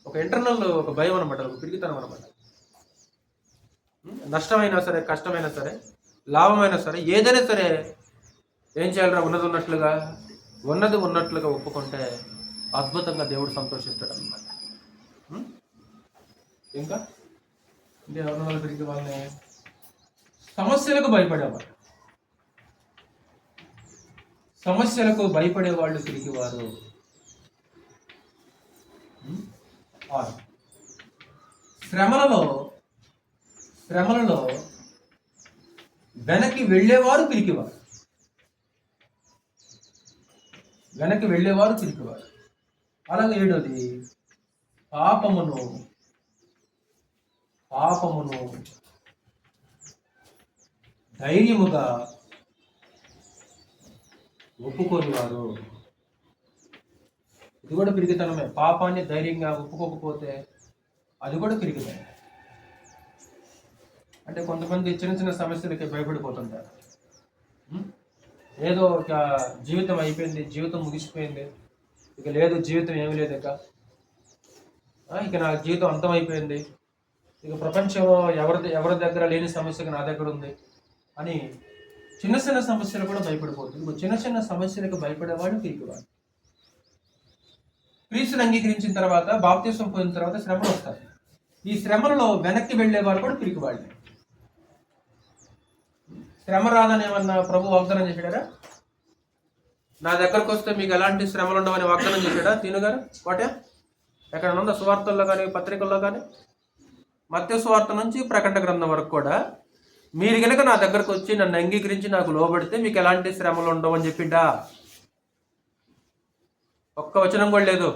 ఒక ఇంటర్నల్ ఒక భయం అనమాట, ఒక పిరికితనం అనమాట. నష్టమైనా సరే, కష్టమైనా సరే, లాభమైనా సరే, ఏదైనా సరే ఏం చేయాలరా, ఉన్నది ఉన్నట్లుగా ఒప్పుకుంటే అద్భుతంగా దేవుడు సంతోషిస్తాడు అనమాట. ఇంకా అంటే ఎవరి పిరికి వాళ్ళని సమస్యలకు భయపడేవారు, సమస్యలకు భయపడే వాళ్ళు పిరికివారు. శ్రమలలో వెనక్కి వెళ్ళేవారు పిరికివారు, అలాగే ఏడోది పాపమును ధైర్యముగా ఒప్పుకోనివారు. ఇది కూడా పిరికితనమే. పాపాన్ని ధైర్యంగా ఒప్పుకోకపోతే అది కూడా పిరికితనం. అంటే కొంతమంది చిన్న చిన్న సమస్యలకి భయపడిపోతుంటారు. ఏదో ఒక జీవితం అయిపోయింది, జీవితం ముగిసిపోయింది, ఇక లేదు, జీవితం ఏమీ లేదు, ఇక నా జీవితం అంతమైపోయింది, ఇక ప్రపంచంలో ఎవరి దగ్గర లేని సమస్యగా నా దగ్గర ఉంది అని చిన్న చిన్న సమస్యలు కూడా భయపడిపోతుంది. ఇప్పుడు చిన్న చిన్న సమస్యలకు భయపడేవాడు పిరికివాడు. క్రీస్తుని అంగీకరించిన తర్వాత, బాప్తిసం పొందిన తర్వాత శ్రమలు వస్తాయి. ఈ శ్రమలలో వెనక్కి వెళ్ళేవారు కూడా పిరికివాడు. శ్రమ రాదని ఏమన్నా ప్రభు వాగ్దానం చేశాడా? నా దగ్గరకు వస్తే మీకు ఎలాంటి శ్రమలు ఉండవని వాగ్దానం చేశాడా తినుగారు? వాటే ఎక్కడ ఉందా? సువార్తల్లో కానీ, పత్రికల్లో కానీ, మత్తయి సువార్త నుంచి ప్రకటన గ్రంథం వరకు కూడా మీరు కనుక నా దగ్గరకు వచ్చి నన్ను అంగీకరించి నాకు లోబడితే మీకు ఎలాంటి శ్రమలు ఉండవు అని చెప్పిండా? ఒక్క వచనం కూడా లేదు.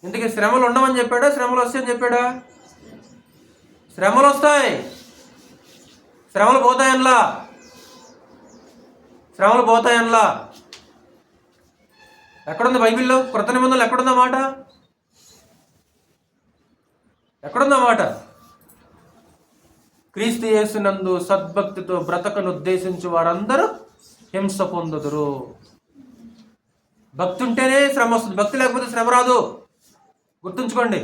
ఇందుకే శ్రమలు ఉండవని చెప్పాడా, శ్రమలు వస్తాయని చెప్పాడా? శ్రమలు వస్తాయి, శ్రమలు పోతాయన్లా. ఎక్కడుంది బైబిల్లో? కృత నిబంధనలు ఎక్కడుందా మాట? క్రీస్తు యేసునందు సద్భక్తితో బ్రతకను ఉద్దేశించి వారందరూ హింస పొందుదురు. భక్తి ఉంటేనే శ్రమ వస్తుంది, భక్తి లేకపోతే శ్రమ రాదు. గుర్తుంచుకోండి,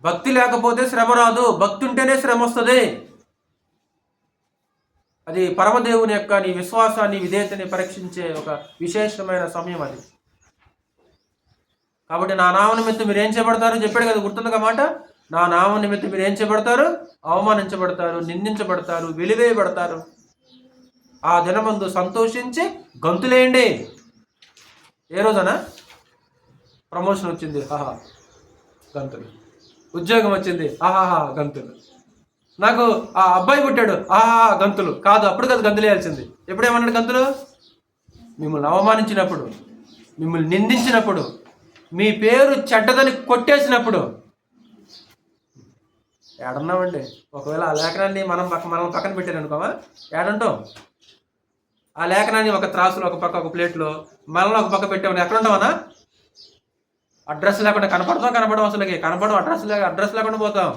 భక్తి లేకపోతే శ్రమ రాదు, భక్తి ఉంటేనే శ్రమ వస్తుంది. అది పరమదేవుని యొక్క నీ విశ్వాసాన్ని, విధేయతని పరీక్షించే ఒక విశేషమైన సమయం అది. కాబట్టి నా నామ నిమిత్తం మీరు ఏం చేయబడతారు చెప్పాడు కదా, గుర్తుందిగా మాట. నా నామ నిమిత్తం మీరు ఏం చేయబడతారు? అవమానించబడతారు, నిందించబడతారు, వెలివేయబడతారు. ఆ దినమందు సంతోషించి గంతులేయండి. ఏ రోజనా? ప్రమోషన్ వచ్చింది, ఆహా గంతులు. ఉద్యోగం వచ్చింది, ఆహాహా గంతులు. నాకు ఆ అబ్బాయి పుట్టాడు, ఆహా గంతులు. కాదు, అప్పుడు కదా గంతులు వేయాల్సింది. ఎప్పుడేమన్నాడు గంతులు? మిమ్మల్ని అవమానించినప్పుడు, మిమ్మల్ని నిందించినప్పుడు, మీ పేరు చెడ్డదని కొట్టేసినప్పుడు. ఏడన్నామండి? ఒకవేళ ఆ లేఖనాన్ని మనం పక్కన పెట్టారు అనుకోమా, ఏడంటాం? ఆ లేఖనాన్ని ఒక త్రాసులో ఒక పక్క, ఒక ప్లేట్లో మనల్ని ఒక పక్క పెట్టామని ఎక్కడ ఉంటామన్నా? అడ్రస్ లేకుండా కనపడడం అసలుకి కనపడం, అడ్రస్ లేకుండా పోతాం.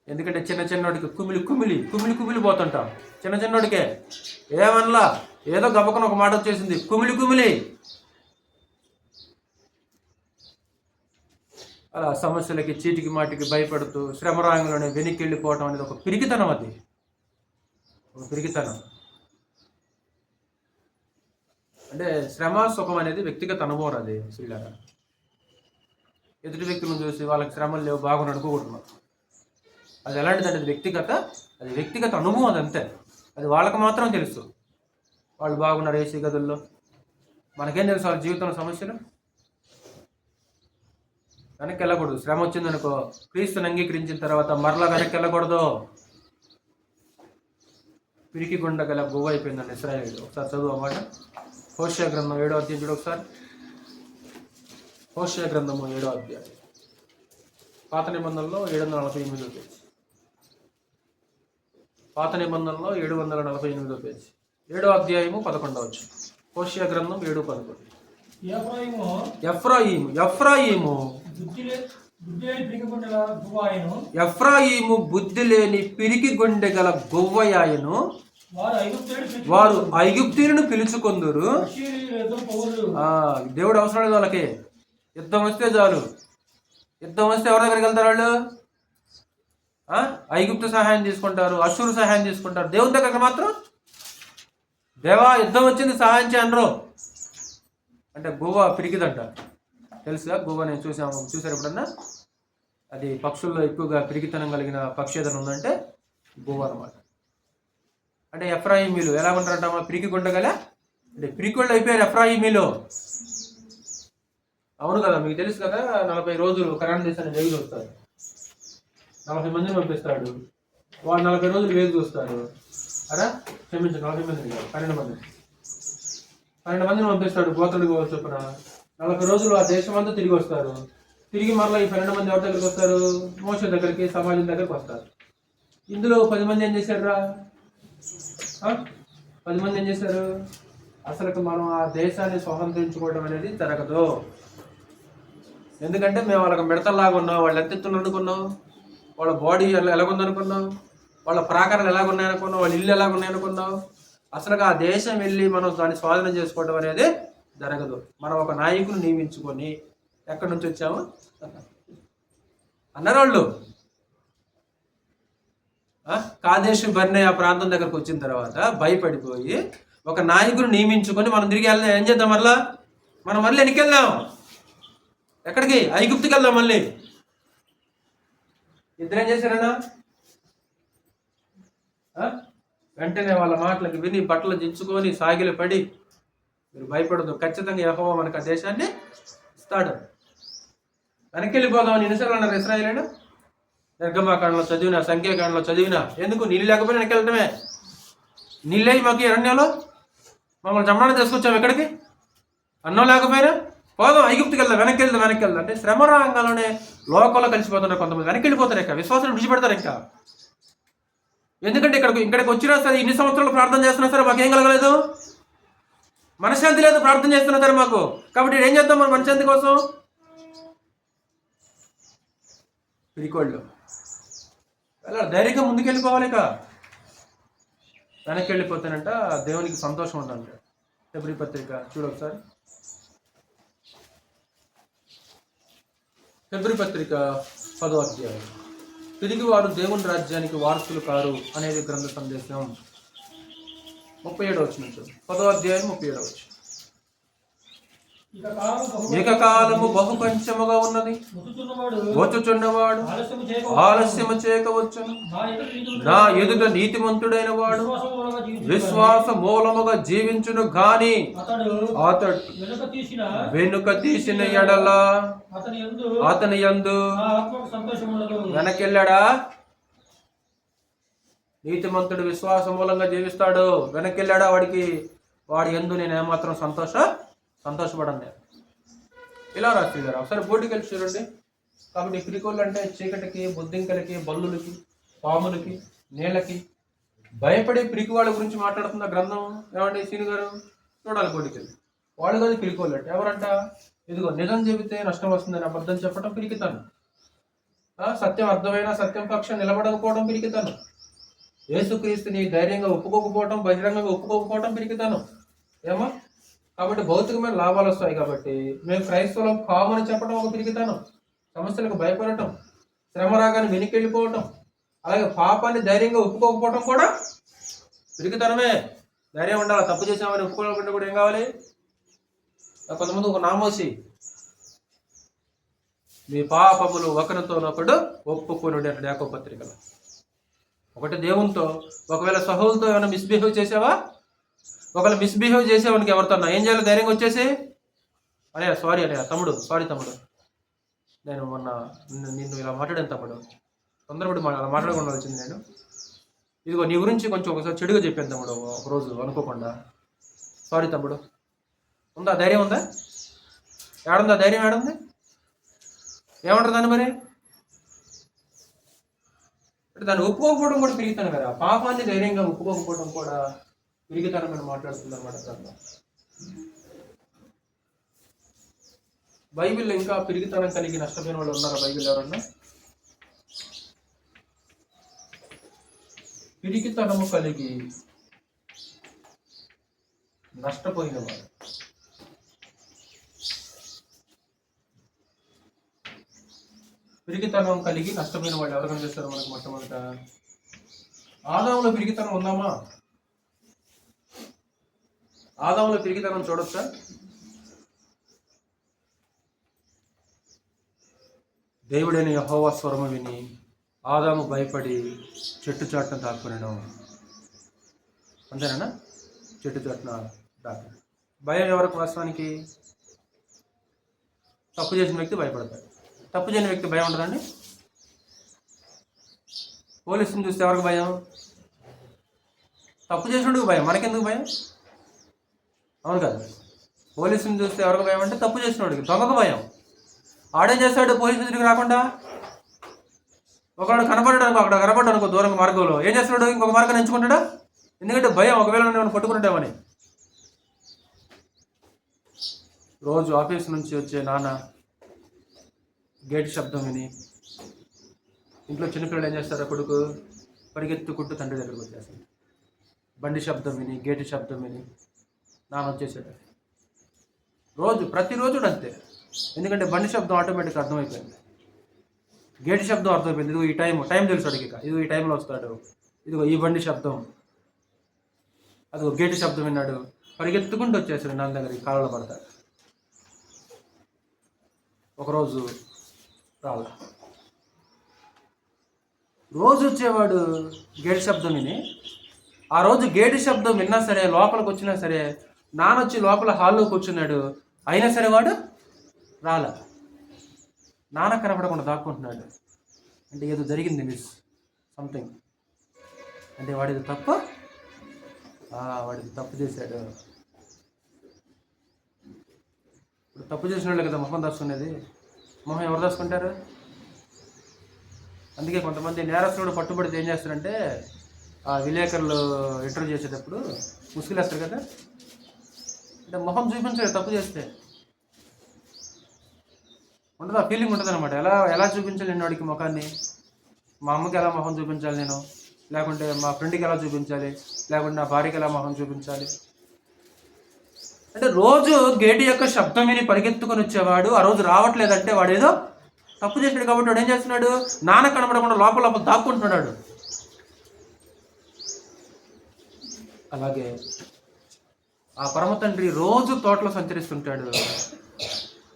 ఎందుకంటే చిన్నోడికి కుమిలి పోతుంటాం. చిన్నోడికే ఏమనలా, ఏదో గబకన ఒక మాట వచ్చేసింది, కుమిలి. అలా సమస్యలకి, చీటికి మాటికి భయపడుతూ శ్రమరాంగంలోనే వెనక్కి వెళ్ళిపోవటం అనేది ఒక పిరికితనం. అది ఒక పిరికితనం. అంటే శ్రమ సుఖం అనేది వ్యక్తిగత అనుభవం. అది శ్రీలాగా ఎదుటి వ్యక్తులను చూసి వాళ్ళకి శ్రమలు లేవు, బాగుని అనుకోకూడదు. అది ఎలాంటిదంటే అది వ్యక్తిగత అనుభవం. అది అంతే, అది వాళ్ళకి మాత్రం తెలుసు. వాళ్ళు బాగున్నారు ఏసీ గదుల్లో, మనకేం తెలుసు వాళ్ళ జీవితంలో సమస్యలు? వెనక్కి వెళ్ళకూడదు. శ్రమ వచ్చిందనుకో, క్రీస్తుని అంగీకరించిన తర్వాత మరలా వెనక్కి వెళ్ళకూడదు. పిరికి గుండ గల గువ్వ అయిపోయిందండి ఇశ్రాయేలు. ఒకసారి చదువు అన్నమాట. హోషేయ గ్రంథం 7వ అధ్యాయం చూడు ఒకసారి. హోషేయ గ్రంథము 7వ అధ్యాయం, పాత నిబంధనలో 748వ పేజ్. పాత నిబంధనలో 748వ పేజ్, 7వ అధ్యాయము 11వ వచనం. హోషేయ గ్రంథం 7:11. ఎఫ్రాయిము బుద్ధి లేని పిరికి గుండె గల గువ్వయాయను, వారు ఐగుప్తీయులను పిలుచుకొందురు. దేవుడు అవసరం లేదు వాళ్ళకి. యుద్ధం వస్తే చాలు. యుద్ధం వస్తే ఎవరి దగ్గరికి వెళ్తారు వాళ్ళు? ఐగుప్తు సహాయం తీసుకుంటారు, అశ్షూరు సహాయం తీసుకుంటారు. దేవుని దగ్గరికి మాత్రం దేవా యుద్ధం వచ్చింది సహాయం చేయనరు అంటే గోవా పిరికిదంట. తెలుసుగా గోవా? నేను చూసారు ఎప్పుడన్నా? అది పక్షుల్లో ఎక్కువగా పిరికితనం కలిగిన పక్షి ఏదైనా ఉందంటే గోవా అనమాట. అంటే ఎఫ్రాయిమీలు ఎలా ఉంటారంట? పిరికి గుండగల అంటే పిరికోళ్ళు అయిపోయారు ఎఫ్రాయిమీలు. అవును కదా, మీకు తెలుసు కదా. 40 రోజులు కనాన్ దేశాన్ని వేగు చూస్తారు. 40 మందిని పంపిస్తాడు. వాళ్ళు 40 రోజులు వేగు చూస్తారు. క్షమించు, 40 మందిని కాదు, 12 మందిని పంపిస్తాడు. గోత్రుడికి చొప్పున 40 రోజులు ఆ దేశం అంతా తిరిగి వస్తారు. తిరిగి మరలా ఈ 12 మంది ఎవరి దగ్గరికి వస్తారు? మోషే దగ్గరికి, సమాజం దగ్గరికి వస్తారు. ఇందులో 10 మంది ఏం చేశారు? 10 మంది ఏం చేశారు? అసలు మనం ఆ దేశాన్ని స్వతంత్రించుకోవడం అనేది జరగదు. ఎందుకంటే మేము వాళ్ళకి మిడతల్లాగా ఉన్నాం. వాళ్ళు ఎత్తెత్తున్నారు అనుకున్నాం, వాళ్ళ బాడీ ఎలాగుందనుకున్నాం, వాళ్ళ ప్రాకారాలు ఎలాగున్నాయనుకున్నాం, వాళ్ళ ఇల్లు ఎలాగున్నాయనుకున్నాం. అసలు ఆ దేశం వెళ్ళి మనం దాన్ని స్వాధీనం చేసుకోవడం అనేది జరగదు. మనం ఒక నాయకుని నియమించుకొని ఎక్కడి నుంచి వచ్చాము అన్నారు వాళ్ళు. కాదేశు బర్నే ఆ ప్రాంతం దగ్గరకు వచ్చిన తర్వాత భయపడిపోయి ఒక నాయకుని నియమించుకొని మనం తిరిగి వెళ్దాం. ఏం చేద్దాం? మనం మళ్ళీ వెనకెళ్దాం. ఎక్కడికి? ఐగుప్తుకి వెళ్దాం మళ్ళీ. ఇద్దరేం చేశారన్నా? వెంటనే వాళ్ళ మాటలకు విని బట్టలు దించుకొని సాగిలు పడి, మీరు భయపడదు, ఖచ్చితంగా యెహోవా మనకు ఆ దేశాన్ని ఇస్తాడు, వెనక్కి వెళ్ళిపోదామని ఎన్నిసార్లు అన్నారు ఇశ్రాయేలీయులు? నిర్గమాకాండలో చదివినా, సంఖ్యాకాండలో చదివినా. ఎందుకు? నీళ్ళు లేకపోయినా వెనక్కి వెళ్ళటమే. నీళ్ళే మాకు అరణ్యంలో మమ్మల్ని చమ్మడానికి తీసుకొచ్చాము. ఎక్కడికి? అన్నం లేకపోయినా పోదాం, ఐగుప్తుకి వెళ్దాం, వెనక్కి వెళ్దాం అంటే శ్రమ రంగంలోనే లోకంలో కలిసిపోతున్నారు. కొంతమంది వెనక్కి వెళ్ళిపోతారు, ఇంకా విశ్వాసం విడిచిపెడతారు. ఇంకా ఎందుకంటే ఇక్కడికి వచ్చినా సరే, ఇన్ని సంవత్సరాలు ప్రార్థన చేస్తున్నా సరే మాకేం కలగలేదు, మనశ్శాంతి లేదు. ప్రార్థన చేస్తున్నా సరే మాకు. కాబట్టి ఏం చేద్దాం మనం మనశ్శాంతి కోసం? పిరికోళ్ళు వెళ్ళాలి, ధైర్యంగా ముందుకెళ్ళిపోవాలి. ఇక వెనక్కి వెళ్ళిపోతానంట దేవునికి సంతోషం ఉందంట. హెబ్రీ పత్రిక చూడొకసారి. హెబ్రీ పత్రిక 10వ అధ్యాయం. తిరిగి వారు దేవుని రాజ్యానికి వారసులు కారు అనేది గ్రంథ సందేశం 37వ వచనం. 10వ అధ్యాయం 37వ వచనం. ఏకకాలము బహు కొంచెముగా ఉన్నది, వచ్చుచున్నవాడు ఆలస్యము చేయకవచ్చును. నా ఎదుట నీతిమంతుడైన వాడు విశ్వాస మూలముగా జీవించును గాని అతడు వెనుక తీసిన ఎడల అతని యందు వెనకెళ్ళాడా? నీతిమంతుడు విశ్వాస మూలంగా జీవిస్తాడు, వెనకెళ్ళాడా? వాడి యందు నేను ఏమాత్రం సంతోషపడండి. ఇలా రాసి గారు ఒకసారి బోర్డుకి వెళ్ళి చూడండి. కాబట్టి పిరికోళ్ళు అంటే చీకటికి, బొద్దింకలకి, బల్లులకి, పాములకి, నీళ్ళకి భయపడే పిరికి వాళ్ళ గురించి మాట్లాడుతున్న గ్రంథం. ఏమండి సీని గారు? చూడాలి బోర్డుకి వెళ్ళి. వాళ్ళు కాదు పిరికోళ్ళు అంటే. ఎవరంట? ఇదిగో నిజం చెబితే నష్టం వస్తుందని అబద్ధం చెప్పడం పిరికితాను. సత్యం అర్థమైనా సత్యం పక్షం నిలబడకపోవడం పిరికితాను. యేసుక్రీస్తుని ధైర్యంగా ఒప్పుకోకపోవడం, బహిరంగంగా ఒప్పుకోకపోవడం పిరికితాను. ఏమో కాబట్టి భౌతికమైన లాభాలు వస్తాయి కాబట్టి మేము క్రైస్తవులం కామని చెప్పడం ఒక పిరికితాను. సమస్యలకు భయపడటం, శ్రమ రాగానే వెనకెళ్ళిపోవటం, అలాగే పాపాన్ని ధైర్యంగా ఒప్పుకోకపోవటం కూడా పిరికితనమే. ధైర్యం ఉండాలి. తప్పు చేసామని ఒప్పుకోవాలంటే కూడా ఏం కావాలి? కొంతమంది ఒక నామోసి, మీ పాపములు ఒకరితోనొకడు ఒప్పుకొనుడి అంటే యాకోబు పత్రికలో. ఒకటి దేవునితో, ఒకవేళ సహోదరులతో ఏమైనా మిస్బిహేవ్ చేసావా? ఒకవేళ మిస్బిహేవ్ చేసేవానికి ఎవరితో ఏం చేయాలి? ధైర్యంగా వచ్చేసి అనే సారీ తమ్ముడు, నేను మొన్న నిన్ను ఇలా మాట్లాడాను తమ్ముడు, తొందరపడి అలా మాట్లాడకుండా వచ్చింది నేను. ఇదిగో నీ గురించి కొంచెం ఒకసారి చెడుగా చెప్పాను తమ్ముడు ఒకరోజు అనుకోకుండా. సారీ తమ్ముడు. ఉందా ధైర్యం? ఉందా? ఏడుందా ధైర్యం? ఏడుంది? ఏమంటారు దాన్ని మరి? అంటే దాన్ని ఒప్పుకోకపోవడం కూడా పిరిగితాను కదా. పాపాన్ని ధైర్యంగా ఒప్పుకోకపోవడం కూడా పిరిగితనం అని మాట్లాడుతుంది అనమాట గ్రంథం. బైబిల్లో ఇంకా పిరిగితనం కలిగి నష్టపోయిన వాళ్ళు ఉన్నారా? బైబిల్ ఎవరన్నా? పిరిగితనము కలిగి నష్టపోయినవాడు. పిరికితనం కలిగి నష్టపోయిన వాళ్ళు ఎవరు కనిపిస్తారు మనకు? మొట్టమొదట ఆదాములో పిరికితనం ఉందామా? ఆదాములో పిరికితనం చూడొచ్చా? దేవుడైన యెహోవా స్వరము విని ఆదాము భయపడి చెట్టు చాటున దాక్కునను. అంతేనా? చెట్టు చాటున దాక్కున. భయం ఎవరికి? వాస్తవానికి తప్పు చేసిన వ్యక్తి భయపడతాడు. తప్పు చేయని వ్యక్తి భయం ఉండదండి. పోలీసుని చూస్తే ఎవరికి భయం? తప్పు చేసినోడికి భయం. మనకెందుకు భయం? అవును కదా. పోలీసుని చూస్తే ఎవరికి భయం అంటే తప్పు చేసినోడికి. దొంగకు భయం. ఆడేం చేస్తాడు? పోలీసు దగ్గరికి రాకుండా ఒకడు కనపడడానికి అక్కడ కనపడ్డానుకో దూరం మార్గంలో ఏం చేస్తున్నాడు? ఇంకొక మార్గాన్ని ఎంచుకుంటాడా? ఎందుకంటే భయం, ఒకవేళ నేను పట్టుకుంటామని. రోజు ఆఫీస్ నుంచి వచ్చే నాన్న గేట్ శబ్దం విని, ఇంట్లో చిన్నపిల్లలు ఏం చేస్తారు? కొడుకు పరిగెత్తుకుంటూ తండ్రి దగ్గరకు వచ్చేస్తాడు. బండి శబ్దం విని, గేటు శబ్దం విని నాన్న వచ్చేసాడు. ప్రతిరోజు అంతే. ఎందుకంటే బండి శబ్దం ఆటోమేటిక్గా అర్థమైపోయింది, గేటు శబ్దం అర్థమైపోయింది. ఇదిగో ఈ టైం తెలుసు అడిగిక, ఇదిగో ఈ టైంలో వస్తాడు, ఇదిగో ఈ బండి శబ్దం, అదిగో గేటు శబ్దం విన్నాడు, పరిగెత్తుకుంటూ వచ్చేసాడు నాన్న దగ్గరికి, కాళ్ళలో పడతాడు. ఒకరోజు రాలా. రోజు వచ్చేవాడు గేటు శబ్దం విని, ఆ రోజు గేటు శబ్దం విన్నా సరే, లోపలికి వచ్చినా సరే, నాన్న వచ్చి లోపల హాల్లో కూర్చున్నాడు, అయినా సరే వాడు రాలా. నాన్న కనపడకుండా దాక్కుంటున్నాడు. అంటే ఏదో జరిగింది, సంథింగ్. అంటే వాడిది తప్పు, వాడిది తప్పు చేశాడు. ఇప్పుడు తప్పు చేసిన వాళ్ళే కదా మొహం దాచుకునేది. మొహం ఎవరు దాచుకుంటారు? అందుకే కొంతమంది నేరస్తుడు పట్టుబడితే ఏం చేస్తారంటే, ఆ విలేకరులు ఇంటర్వ్యూ చేసేటప్పుడు ముసుగులేస్తారు కదా, అంటే మొహం చూపించాడు తప్పు చేస్తే. ఉండదు, ఆ ఫీలింగ్ ఉంటుంది అనమాట. ఎలా చూపించాలి నేను వాడికి ముఖాన్ని? మా అమ్మకి ఎలా మొహం చూపించాలి నేను, లేకుంటే మా ఫ్రెండ్కి ఎలా చూపించాలి, లేకుంటే నా భార్యకి ఎలా మొహం చూపించాలి? అంటే రోజు గేటు యొక్క శబ్దం విని పరిగెత్తుకొని వచ్చేవాడు ఆ రోజు రావట్లేదంటే వాడు ఏదో తప్పు చేసాడు. కాబట్టి వాడు ఏం చేస్తున్నాడు? నాన్న కనబడకుండా లోపల దాక్కుంటున్నాడు. అలాగే ఆ పరమ తండ్రి రోజు తోటలో సంచరిస్తుంటాడు,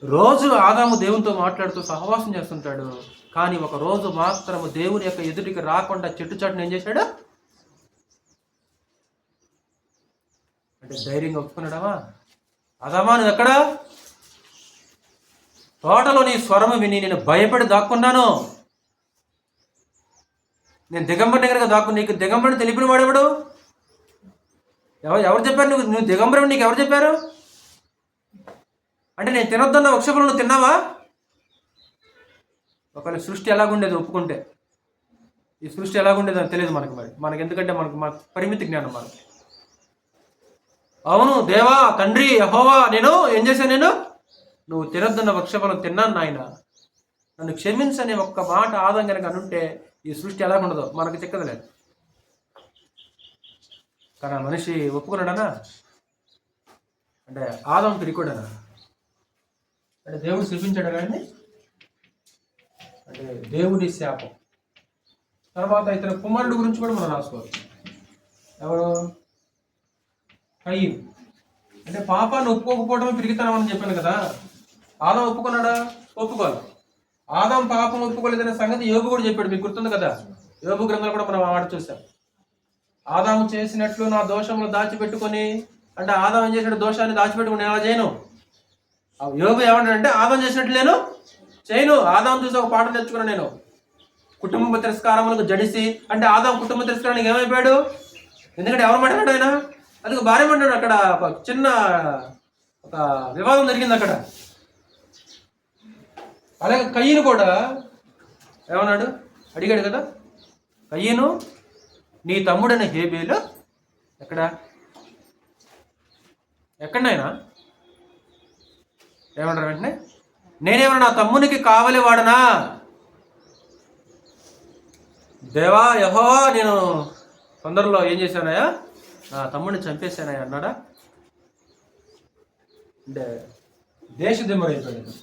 రోజు ఆదాము దేవునితో మాట్లాడుతూ సహవాసం చేస్తుంటాడు. కానీ ఒక రోజు మాత్రము దేవుని యొక్క ఎదుటికి రాకుండా చెట్టు చాటును ఏం చేశాడు? అంటే ధైర్యంగా ఒప్పుకున్నాడమా? ఆదామా నువ్వు ఎక్కడా? తోటలో నీ స్వరము విని నేను భయపడి దాక్కున్నాను. నేను దిగంబరి దగ్గరగా దాక్కు. నీకు దిగంబరిని తెలిపిన వాడెవడు? ఎవరు చెప్పారు నువ్వు దిగంబరం? నీకు ఎవరు చెప్పారు? అంటే నేను తినొద్దన్న వృక్షఫలం నువ్వు తిన్నావా? ఒకవేళ సృష్టి ఎలాగుండేది ఒప్పుకుంటే, ఈ సృష్టి ఎలాగుండేది అని తెలియదు మనకి ఎందుకంటే మన పరిమితి జ్ఞానం మనకి. అవును దేవా, తండ్రి, యెహోవా, నేను ఏం చేశాను? నువ్వు తినొద్దన్న వృక్షఫలం తిన్నాను నాయన, నన్ను క్షమించని ఒక్క మాట ఆదాం కనుక అనుంటే ఈ సృష్టి ఎలాగుండదో మనకు చిక్కదలేదు. కానీ ఆ మనిషి ఒప్పుకున్నాడనా? అంటే ఆదాం తిరిగొడనా? అంటే దేవుడు శిల్పించాడు కానీ, అంటే దేవుడి శాపం. తర్వాత ఇతర కుమారుడు గురించి కూడా మనం రాసుకోవచ్చు. ఎవరు? కయీను. అంటే పాపాన్ని ఒప్పుకోకపోవడమే పిరికితనం అని చెప్పాను కదా. ఆదాం ఒప్పుకున్నాడా? ఒప్పుకోవాలి. ఆదాం పాపం ఒప్పుకోలేదనే సంగతి యోబు కూడా చెప్పాడు, మీకు గుర్తుంది కదా. యోబు గ్రంథాలు కూడా మనం ఆడ చూసాం. ఆదాము చేసినట్లు నా దోషంలో దాచిపెట్టుకొని, అంటే ఆదాం ఏం చేసినట్టు దోషాన్ని దాచిపెట్టుకుని నేను అలా చేయను. యోబు ఏమంటాడంటే ఆదాం చేసినట్లు నేను చేయను. ఆదాం చూసి ఒక పాఠం తెచ్చుకున్నాను నేను. కుటుంబ తిరస్కారములకు జడిసి, అంటే ఆదాం కుటుంబ తిరస్కారానికి ఏమైపోయాడు? ఎందుకంటే ఎవరు మాట్లాడాడు ఆయన? అది ఒక భార్య మాట్లాడు. అక్కడ ఒక చిన్న వివాదం జరిగింది అక్కడ. అలాగే కయ్యను కూడా ఏమన్నాడు? అడిగాడు కదా, కయ్యను నీ తమ్ముడైన హేబేలు ఎక్కడైనా ఏమంటారు? వెంటనే నేనేమన్నా నా తమ్మునికి కావలి వాడనా? దేవా యెహోవా, నేను తొందరలో ఏం చేశానయ్యా? నా తమ్ముడిని చంపేశానయ్యా అన్నాడా? అంటే దేశదిమ్మరైపోయాడు.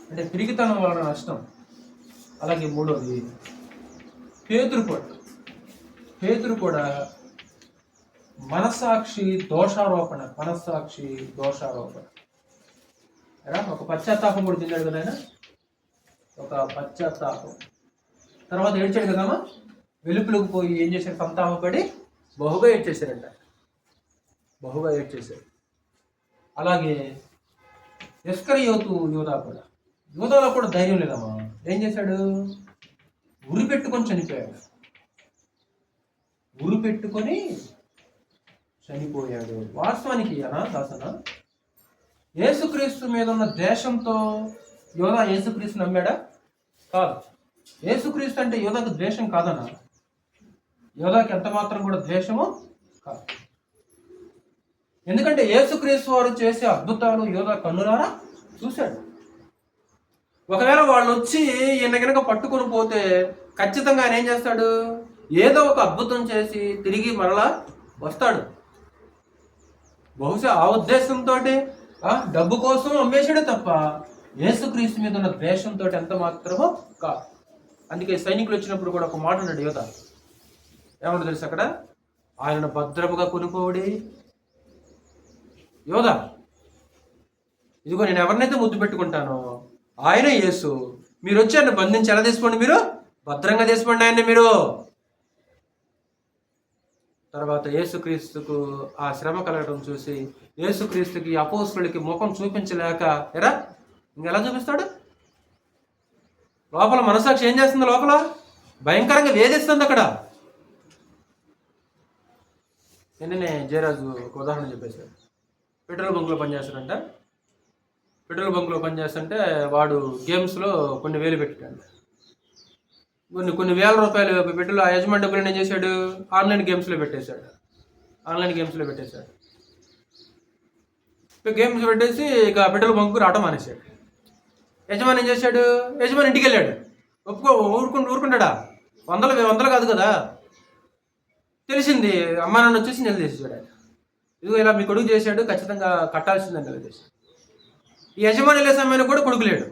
అంటే పిరికితనం వలన నష్టం. అలాగే మూడోది పేతురు కూడా మనస్సాక్షి దోషారోపణ. ఒక పశ్చాత్తాపం కూడా తిన్నాడు కదా ఆయన. ఒక పశ్చాత్తాపం తర్వాత ఏడ్చాడు కదమ్మా. వెలుపులకు పోయి ఏం చేశాడు? సంతాపపడి బహుగా ఏడ్చేశారంట. అలాగే ఇస్కరియోతు యూదాలో కూడా ధైర్యం లేదమ్మా. ఏం చేశాడు? ఉరి పెట్టుకొని చనిపోయాడు. వాస్తవానికి దాసన యేసుక్రీస్తు మీద ఉన్న ద్వేషంతో యోధా యేసుక్రీస్తు నమ్మాడా? కాదు. యేసుక్రీస్తు అంటే యోధాకు ద్వేషం కాదన్నా. యోధాకి ఎంత మాత్రం కూడా ద్వేషము కాదు. ఎందుకంటే యేసుక్రీస్తు వారు చేసే అద్భుతాలు యోధా కన్నులారా చూశాడు. ఒకవేళ వాళ్ళు వచ్చి ఈయన కనుక పట్టుకొని పోతే ఖచ్చితంగా ఆయన ఏం చేస్తాడు? ఏదో ఒక అద్భుతం చేసి తిరిగి మరలా వస్తాడు. బహుశా ఆ ఉద్దేశంతో డబ్బు కోసం అమ్మేశాడే తప్ప యేసుక్రీస్తు మీద ఉన్న ద్వేషంతో ఎంత మాత్రమో కాదు. అందుకే సైనికులు వచ్చినప్పుడు కూడా ఒక మాట అన్నాడు యోధా. ఏమన్నా తెలుసు అక్కడ? ఆయనను భద్రముగా కొనుక్కోడి యోధా, ఇదిగో నేను ఎవరినైతే ముద్దు పెట్టుకుంటానో ఆయన యేసు. మీరు వచ్చి ఆయన బంధించి ఎలా తీసుకోండి, మీరు భద్రంగా తీసుకోండి ఆయన్ని మీరు. తర్వాత యేసుక్రీస్తుకు ఆ శ్రమ కలగడం చూసి యేసుక్రీస్తుకి అపోస్తులకి ముఖం చూపించలేక ఇంకెలా చూపిస్తాడు? లోపల మనసాక్షి ఏం చేస్తుంది? లోపల భయంకరంగా వేధిస్తుంది. అక్కడ నిన్ననే జయరాజు ఒక ఉదాహరణ చెప్పేశాడు. పెట్రోల్ బంక్లో పనిచేస్తుంటే వాడు గేమ్స్లో కొన్ని వేలు పెట్టాడు. కొన్ని వేల రూపాయలు పెట్రోల్ ఆ యజమాని డబ్బులు ఏం చేశాడు? ఆన్లైన్ గేమ్స్లో పెట్టేశాడు. గేమ్స్ పెట్టేసి ఇక పెట్రోల్ బంకు రావటం మానేశాడు. యజమాని ఏం చేశాడు? యజమాని ఇంటికి వెళ్ళాడు. ఊరుకుంటాడా? వందలు కాదు కదా. తెలిసింది. అమ్మా నాన్న వచ్చేసి నిలదీసాడు. ఇదిగో ఇలా మీ కొడుకు చేశాడు, ఖచ్చితంగా కట్టాల్సిందని నిలదీశాడు. ఈ యజమాని వెళ్ళే సమయాన్ని కూడా కొడుకు లేడు.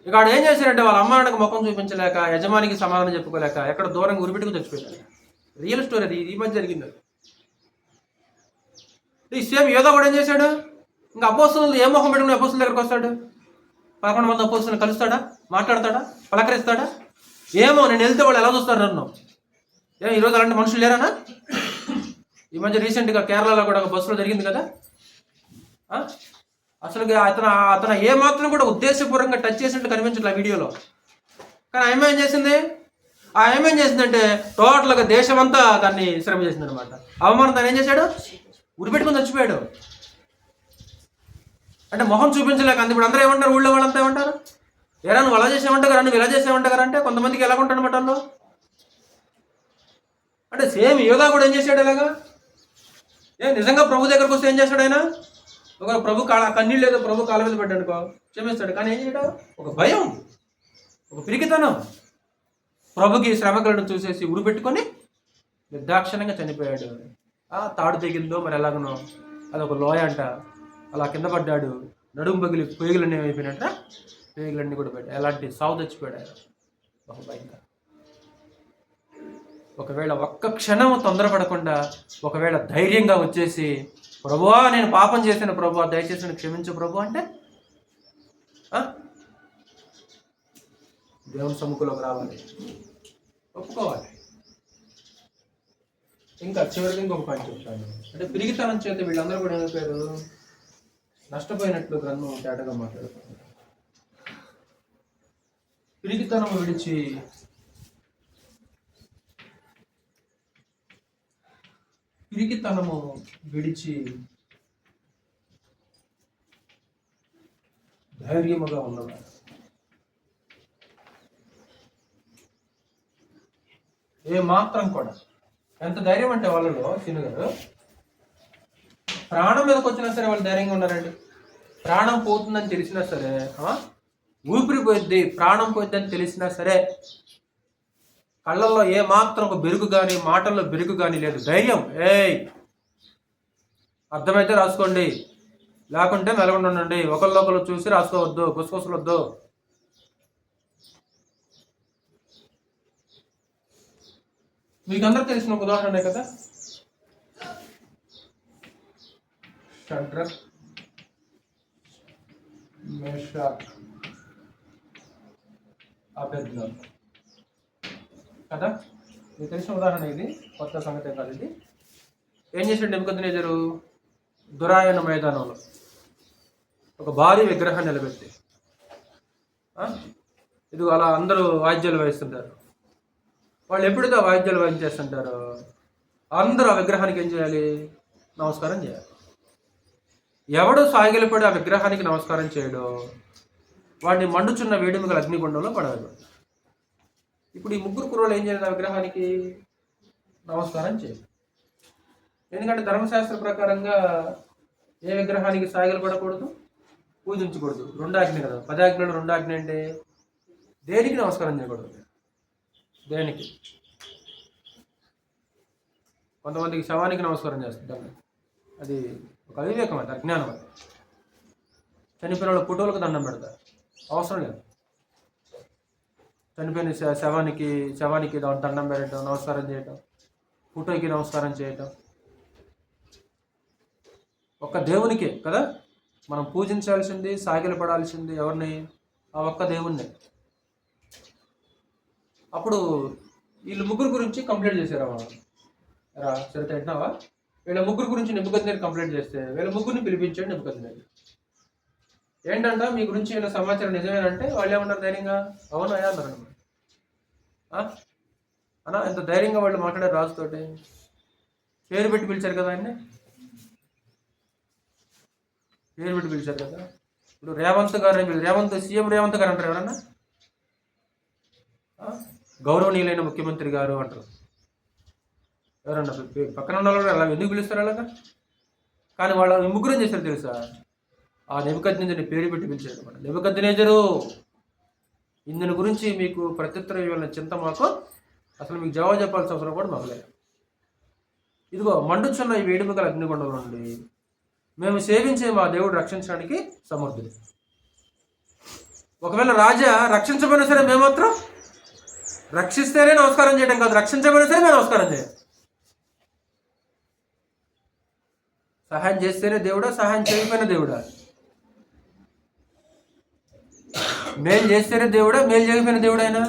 ఇక ఆడు ఏం చేశాడంటే వాళ్ళ అమ్మ నాన్నకు ముఖం చూపించలేక, యజమానికి సమాధానం చెప్పుకోలేక ఎక్కడ దూరంగా ఉరిపెట్టుకు చచ్చిపోయాడు. రియల్ స్టోరీ అది. ఈ మధ్య జరిగింది. ఈ సేమ్ యోధా కూడా ఏం చేశాడు? ఇంకా అపోస్తులు ఏ మొహం పెట్టుకుని అపోస్తుల దగ్గరకు వస్తాడు? 11 మంది అపోస్తులను కలుస్తాడా? మాట్లాడతాడా? పలకరిస్తాడా? ఏమో. నేను వెళ్తే వాళ్ళు ఎలా చూస్తారు నన్ను? ఈరోజు అలాంటి మనుషులు లేరనా? ఈ మధ్య రీసెంట్గా కేరళలో కూడా ఒక బస్సులో జరిగింది కదా. అసలు అతను ఏ మాత్రం కూడా ఉద్దేశపూర్వకంగా టచ్ చేసినట్టు కనిపించట్లే ఆ వీడియోలో. కానీ ఆమె ఏం చేసిందంటే టోటల్గా దేశమంతా దాన్ని శ్రమ చేసింది అనమాట. అవమానం తను ఏం చేశాడు? ఉరిపెట్టుకుని చచ్చిపోయాడు. అంటే మొహం చూపించలేక. ఇప్పుడు అందరూ ఏమంటారు? ఊళ్ళో వాళ్ళంతా ఏమంటారు? నువ్వు అలా చేసేమంటారు, నువ్వు ఇలా చేసేమంటారు అంటే కొంతమందికి ఎలా ఉంటాడు అనమాట వాళ్ళు. అంటే సేమ్ యోధా కూడా ఏం చేశాడు? ఇలాగా నిజంగా ప్రభు దగ్గరకు వస్తే ఏం చేస్తాడు ఆయన? ఒక ప్రభు కన్నీళ్ళు లేదో ప్రభు కాళ్ళ మీద పడ్డాడుకో క్షమిస్తాడు. కానీ ఏం చేయడం? ఒక భయం, ఒక పిరికితనం. ప్రభుకి శ్రమలను చూసేసి ఉరిపెట్టుకొని నిర్దాక్షిణ్యంగా చనిపోయాడు. తాడు తెగిందో మరి ఎలాగనో, అదొక లోయ అంట. అలా కింద పడ్డాడు. నడుము పగిలి పేగులన్నీ అయిపోయినట్ట. పేగులన్నీ కూడా పెట్టాడు. ఎలాంటి సావు తెచ్చిపోయాడు ఆయన. ఒక భయంకర. ఒకవేళ ఒక్క క్షణం తొందరపడకుండా ఒకవేళ ధైర్యంగా వచ్చేసి, ప్రభువా నేను పాపం చేశాను ప్రభువా, దయచేసి నేను క్షమించు ప్రభు అంటే దేవుని సముఖంలోకి రావాలి, ఒప్పుకోవాలి. ఇంకా చివరికి ఇంకొక పాయింట్ చెప్తాను. అంటే పిరిగితనం చేత వీళ్ళందరూ కూడా ఏమైపోయారు? నష్టపోయినట్లు గ్రంథం తేటగా మాట్లాడుతున్నారు. పిరిగితనము విడిచి ధైర్యముగా ఉన్నవారు. ఏ మాత్రం కూడా. ఎంత ధైర్యం అంటే వాళ్ళలో తినగారు ప్రాణం మీదకి వచ్చినా సరే వాళ్ళు ధైర్యంగా ఉన్నారండి. ప్రాణం పోతుందని తెలిసినా సరే, ఊపిరి పోయిద్ది, ప్రాణం పోయిద్దని తెలిసినా సరే కళ్ళల్లో ఏ మాత్రం ఒక బెరుకు కానీ, మాటల్లో బెరుకు కానీ లేదు. ధైర్యం. అర్థమైతే రాసుకోండి, లేకుంటే మెలగొండ ఉండండి. ఒకళ్ళొకళ్ళు చూసి రాసుకోవద్దు, గుసగుసలు వద్దు. మీకు అందరూ తెలిసిన ఒక ఉదాహరణ కదా, షడ్రక్ మేషాక్ అబేద్నగో కదా. మీకు తెలిసిన ఉదాహరణ ఇది, కొత్త సంగతి కాదు ఇది. ఏం చేశాడు నెబుకద్నెజరు? దురాయన మైదానంలో ఒక భారీ విగ్రహాన్ని నిలబెట్టి, ఇది అలా అందరూ వాయిద్యాలు వాయిస్తుంటారు. వాళ్ళు ఎప్పుడైతే వాయిద్యాలు వాయించేస్తుంటారో అందరూ ఆ విగ్రహానికి ఏం చేయాలి? నమస్కారం చేయాలి. ఎవడు సాగిలపడి ఆ విగ్రహానికి నమస్కారం చేయడో వాడిని మండుచున్న వేడిమిగల అగ్నిగుండంలో పడవేడు. ఇప్పుడు ఈ ముగ్గురు కుర్రోళ్ళు ఏం చేయాలి? ఆ విగ్రహానికి నమస్కారం చేయాలి. ఎందుకంటే ధర్మశాస్త్ర ప్రకారంగా ఏ విగ్రహానికి సాగిలపడకూడదు, పూజించకూడదు. 2 ఆజ్ఞ కదా. 10 ఆజ్ఞలు 2 ఆజ్ఞ అంటే దేనికి నమస్కారం చేయకూడదు? దేనికి? కొంతమందికి శవానికి నమస్కారం చేస్తుంటారు. అది ఒక అవివేకం, అది అజ్ఞానం. అది చనిపోయిన వాళ్ళ ఫోటోలకు దండం పెడతారు, అవసరం లేదు. చనిపోయిన శవానికి దండం పెట్టడం, నమస్కారం చేయటం, ఫోటోకి నమస్కారం చేయటం ఒక్క దేవునికే కదా మనం పూజించాల్సింది, సాగిలపడాల్సింది. ఎవరిని? ఆ ఒక్క దేవుణ్ణి. అప్పుడు వీళ్ళు ముగ్గురు గురించి కంప్లైంట్ చేశారా? సరే తింటున్నావా? వీళ్ళ ముగ్గురు గురించి నెబుకద్నెజరు కంప్లైంట్ చేస్తే వీళ్ళ ముగ్గురిని పిలిపించాడు నెబుకద్నెజరు. ఏంటంట మీ గురించి వీళ్ళ సమాచారం నిజమేనంటే వాళ్ళు ఏమన్నారు ధైర్యంగా? అవునయ్యా అన్నారు. అన్నా ఎంత ధైర్యంగా వాళ్ళు మాట్లాడారు రాజుతోటి. పేరు పెట్టి పిలిచారు కదా ఆయన్ని, పేరు పెట్టి పిలిచారు కదా. ఇప్పుడు రేవంత్ గారు, సీఎం రేవంత్ గారు అంటారు ఎవరన్నా? గౌరవనీయులైన ముఖ్యమంత్రి గారు అంటారు ఎవరన్నా. పక్కన ఉన్న వాళ్ళు అలా ఎందుకు పిలుస్తారు అలాగా? కానీ వాళ్ళు ముగ్గురు ఏం చేశారు తెలుసా? ఆ నెబుకద్నెజరుని పేరు పెట్టి పిలిచారు అనమాట. నెబుకద్నెజరు, ఇందుని గురించి మీకు ప్రత్యుత్తరం ఇవ్వాలని చింత మాకు, అసలు మీకు జవాబు చెప్పాల్సిన అవసరం కూడా మాకు లేదు. ఇదిగో మండుచున్న ఈ వేడిమిగల అగ్నిగుండంలో నుండి మేము సేవించే మా దేవుడు రక్షించడానికి సమర్థుడు. ఒకవేళ రాజా రక్షించబడినా సరే మేము మాత్రం రక్షిస్తేనే నమస్కారం చేయడం కాదు, రక్షించబడినా సరే మేము నమస్కారం చేయాలి. సహాయం చేస్తేనే దేవుడా, సహాయం చేయకపోయినా దేవుడా? మేలు చేస్తేనే దేవుడా, మేలు చేయకపోయిన దేవుడు ఆయన?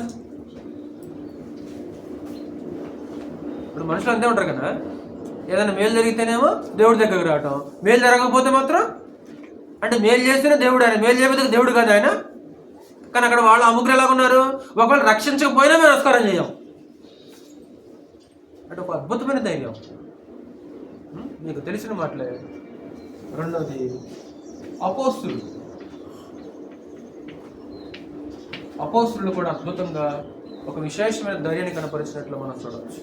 ఇప్పుడు మనుషులు అంతే ఉంటారు కదా, ఏదైనా మేలు జరిగితేనేమో దేవుడి దగ్గరకు రావటం, మేలు జరగకపోతే మాత్రం అంటే మేలు చేస్తేనే దేవుడు ఆయన, మేలు చేయకపోతే దేవుడు కాదు ఆయన. కానీ అక్కడ వాళ్ళు ఆ ముగ్గురు ఎలాగున్నారు? ఒకవేళ రక్షించకపోయినా మేము నమస్కారం చేయం. అంటే ఒక అద్భుతమైన ధైర్యం. మీకు తెలిసిన మాటలే. రెండవది అపోస్తులు కూడా అద్భుతంగా ఒక విశేషమైన ధైర్యాన్ని కనపరిచినట్లు మనం చూడవచ్చు.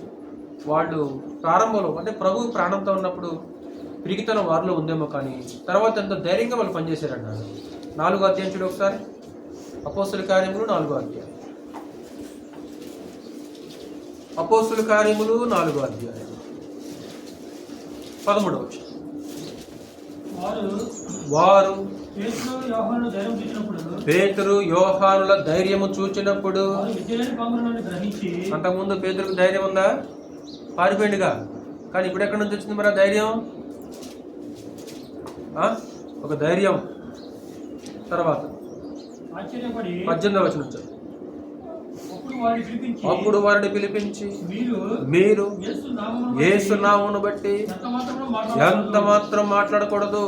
వాళ్ళు ప్రారంభంలో అంటే ప్రభు ప్రాణంతో ఉన్నప్పుడు పిరికితనం వారిలో ఉందేమో, కానీ తర్వాత ఎంతో ధైర్యంగా వాళ్ళు పనిచేశారన్నారు. 4వ అధ్యాయం చూడు ఒకసారి. అపోస్తుల కార్యములు 4వ అధ్యాయం. అపోస్తుల కార్యములు 4వ అధ్యాయం 13వ వచనం. వారు పేతురు యోహానుల ధైర్యము చూచినప్పుడు, అంతకుముందు పేతురుకు ధైర్యం ఉందా? పారిపోయిండుగా. కానీ ఇప్పుడు ఎక్కడి నుంచి వచ్చింది మరి ఆ ధైర్యం? ఒక ధైర్యం. తర్వాత 18వ వచనం నుంచి, అప్పుడు వారిని పిలిపించి మీరు యేసు నామమును బట్టి ఎంత మాత్రం మాట్లాడకూడదు.